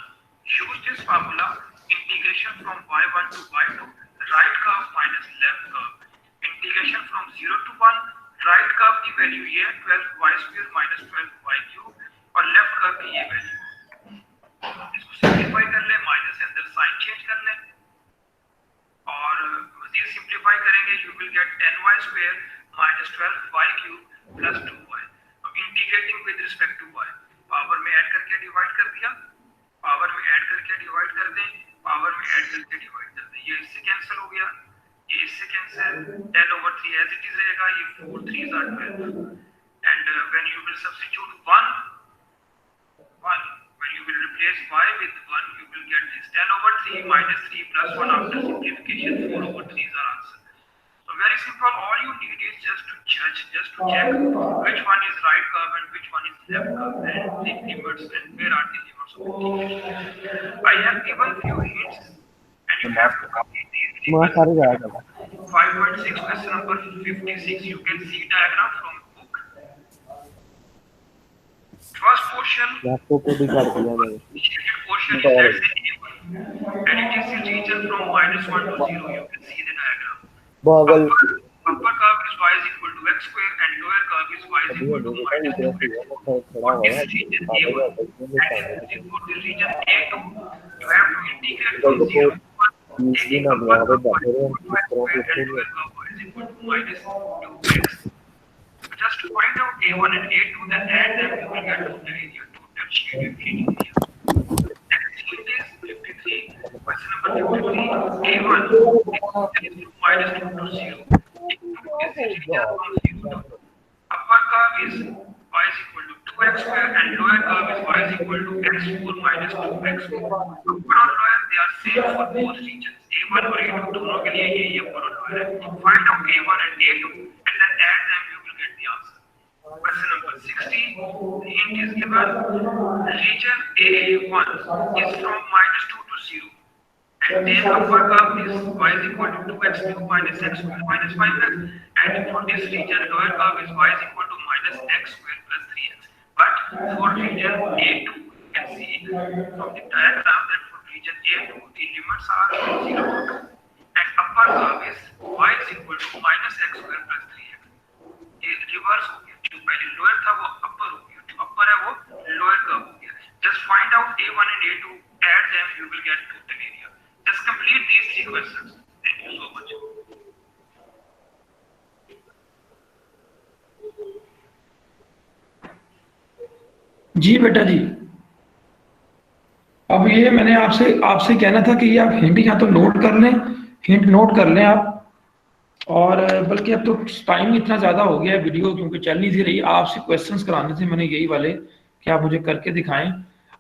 Use this formula, integration from y1 to y2, right curve minus left curve. Integration from 0 to 1, right curve की value ये है 12y square minus 12y cube और left curve की ये value. इसको simplify कर ले, minus के अंदर साइन चेंज कर ले और मजीद सिंपलीफाई करेंगे. You will get 10y square minus 12y cube plus 2y. अब integrating with respect to y, power में ऐड करके डिवाइड कर दिया, पावर में ऐड करके डिवाइड कर दें, पावर में ऐड करके डिवाइड कर दें. ये इससे कैंसिल हो गया, ये इससे cancel, 10 over 3 as it is रहेगा, ये 4 3s are 12, and when you will substitute 1, when you will replace y with 1, you will get this 10 over 3 minus 3 plus 1. After simplification 4 over 3 is our answer. So very simple, all you need is just to judge, just to check which one is right curve and which one is left curve, and the limits and where are the limits of integration. I have given few hints and you have to complete these. 5.6 question number 56. You can see diagram from book. First portion, shaded portion is let's say A1, and it is the region from -1 to 0. You can see the diagram. Upper curve is y is equal to x square and lower curve is y is equal to minus 2x. For this region A1 and for this region A2, you have to integrate from 0 to 1. Taking upper curve y is equal to x square and lower curve y is equal to minus 2x. Just to find out A1 and A2, then add them, you will get total area, total shaded area. Next hint is 53, question number 53. A1 is minus 2 to 0. A2 is the region from 0 to 2. Upper curve is y is equal to 2x square and lower curve is y is equal to x4 minus 2x. Upper और lower they are same for both regions. A1 और A2 दोनों के लिए ये upper और lower है. Find out A1 and A2 and then add them, you will get the answer. Question number 60, the hint is given. Region A1 is from minus 2 to 0. And then upper curve is y is equal to 2x cube minus x square minus 5x. And for this region, lower curve is y is equal to minus x square plus 3x. But for region A2, you can see from the diagram that for region A2, the limits are 0 to 2. And upper curve is y is equal to minus x square plus 3x. ये reverse हो गया, जो पहले lower था वो अपर हो गया, जो अपर है वो लोअर कर्व हो गया. Just find out A1 and A2, add them, you will get total area. Just complete these three questions. Thank you so much. जी बेटा जी, अब ये मैंने आपसे कहना था कि ये आप हिंट या तो नोट कर लें, हिंट नोट कर लें आप, और बल्कि अब तो टाइम इतना ज़्यादा हो गया है, वीडियो क्योंकि चल नहीं थी रही, आपसे क्वेश्चंस कराने थे मैंने यही वाले कि आप मुझे करके दिखाएं.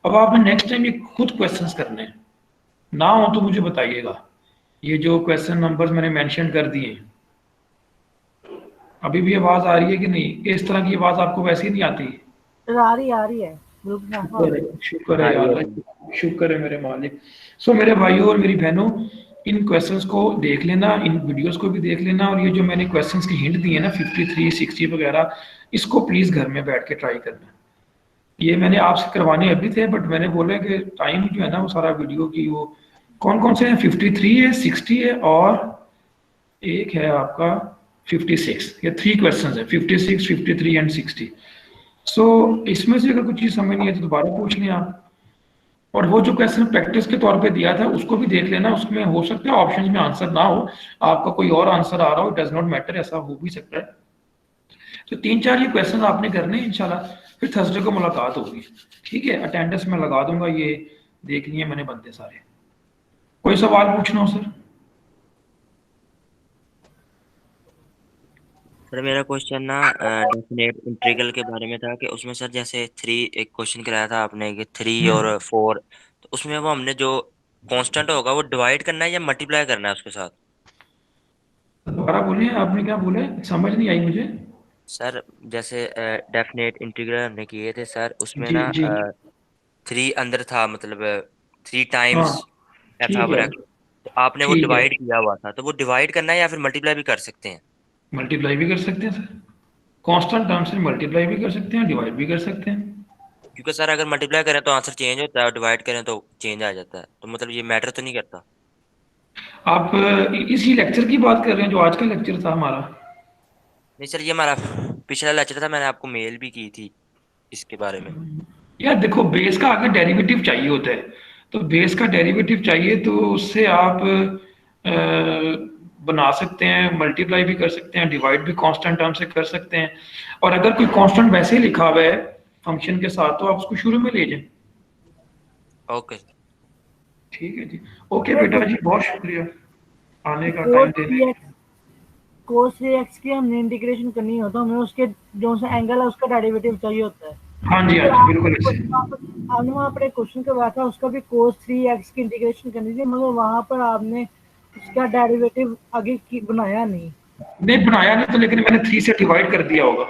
अब आपने नेक्स्ट टाइम ये खुद क्वेश्चंस करने हैं, ना हो तो मुझे बताइएगा. ये जो क्वेश्चन नंबर्स मैंने मेंशन कर दिए, अभी भी आवाज़ आ रही है कि नहीं? इस तरह की आवाज़ आपको वैसे ही नहीं आती? आ रही है. शुक्र है यार, शुक्र है मेरे मालिक. सो मेरे भाइयों और मेरी बहनों, इन क्वेश्चंस को देख लेना, इन वीडियोस को भी देख लेना, और ये जो मैंने क्वेश्चंस की हिंट दी है ना 53, 60 वगैरह, इसको प्लीज घर में बैठ के ट्राई करना. ये मैंने आपसे करवाने अभी थे, बट मैंने बोला कि टाइम जो है ना वो सारा वीडियो की, वो कौन कौन से हैं, 53 है, 60 है और एक है आपका 56. ये 3 क्वेश्चंस है, 56, 53 एंड 60. सो इसमें से अगर कुछ चीज समझ नहीं है तो दोबारा पूछ लें आप. और वो जो क्वेश्चन प्रैक्टिस के तौर पे दिया था उसको भी देख लेना, उसमें हो सकता है ऑप्शंस में आंसर ना हो, आपका कोई और आंसर आ रहा हो, इट डज नॉट मैटर, ऐसा हो भी सकता है. तो 3-4 ये क्वेश्चन आपने करने हैं इंशाल्लाह. फिर थर्सडे को मुलाकात होगी, ठीक है? अटेंडेंस में लगा दूंगा, ये देख लिए मैंने बंदे सारे. कोई सवाल पूछना हो सर? सर मेरा क्वेश्चन ना डेफिनेट इंटीग्रल के बारे में था कि उसमें सर जैसे 3 एक क्वेश्चन कराया था आपने कि 3 और 4, तो उसमें वो हमने जो कांस्टेंट होगा वो डिवाइड करना है या मल्टीप्लाई करना है उसके साथ? दोबारा बोलिए, आपने क्या बोले, समझ नहीं आई मुझे. सर जैसे डेफिनेट इंटीग्रल हमने किए थे सर, उसमें जी ना जी 3 अंदर था, मतलब 3 हाँ टाइम्स था ठीक है, ब्रैकेट, तो आपने वो ठीक है. डिवाइड किया हुआ था, तो वो डिवाइड करना है या फिर मल्टीप्लाई भी कर सकते हैं? मल्टीप्लाई भी कर सकते हैं सर, कांस्टेंट टर्म से मल्टीप्लाई भी कर सकते हैं, डिवाइड भी कर सकते हैं. क्योंकि सर अगर मल्टीप्लाई करें तो आंसर चेंज होता है और डिवाइड करें तो चेंज आ जाता है, तो मतलब ये मैटर तो नहीं करता? आप इसी लेक्चर की बात कर रहे हैं जो आज का लेक्चर था हमारा? नहीं सर, ये हमारा पिछला लेक्चर था, मैंने आपको मेल भी की थी इसके बारे में. यार देखो, बेस का अगर डेरिवेटिव चाहिए होता है तो बेस का डेरिवेटिव चाहिए तो उससे आप बना सकते हैं, मल्टीप्लाई भी कर सकते हैं, डिवाइड भी कांस्टेंट टर्म से कर सकते हैं. और अगर कोई कांस्टेंट वैसे ही लिखा हुआ है फंक्शन के साथ तो आप उसको शुरू में ले जाएं. ओके ठीक है जी. ओके बेटा जी, बहुत शुक्रिया आने का, टाइम देने का. cos 3x की हमने इंटीग्रेशन करनी हो तो हमें उसके जो सा एंगल है उसका डेरिवेटिव चाहिए होता है. हाँ जी, हाँ जी, बिल्कुल ऐसे. आपने वहाँ पर एक क्वेश्चन करवाया था, उसका भी cos 3x की इंटीग्रेशन करनी थी, मगर वहाँ पर आपने उसका डेरिवेटिव आगे बनाया नहीं. नहीं बनाया नहीं तो, लेकिन मैंने 3 से डिवाइड कर दिया होगा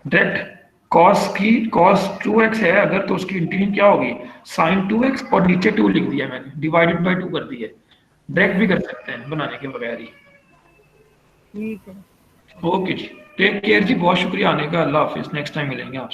डायरेक्ट. cos 2x है अगर तो उसकी इंटीग्रेशन क्या होगी, sin 2x, और नीचे 2 लिख दिया मैंने, डिवाइडेड बाय 2 कर दिया. डायरेक्ट भी कर सकते हैं बनाने के बगैर ही. ठीक है. ओके जी, टेक केयर जी, बहुत शुक्रिया आने का. अल्लाह हाफिज, नेक्स्ट टाइम मिलेंगे आपसे.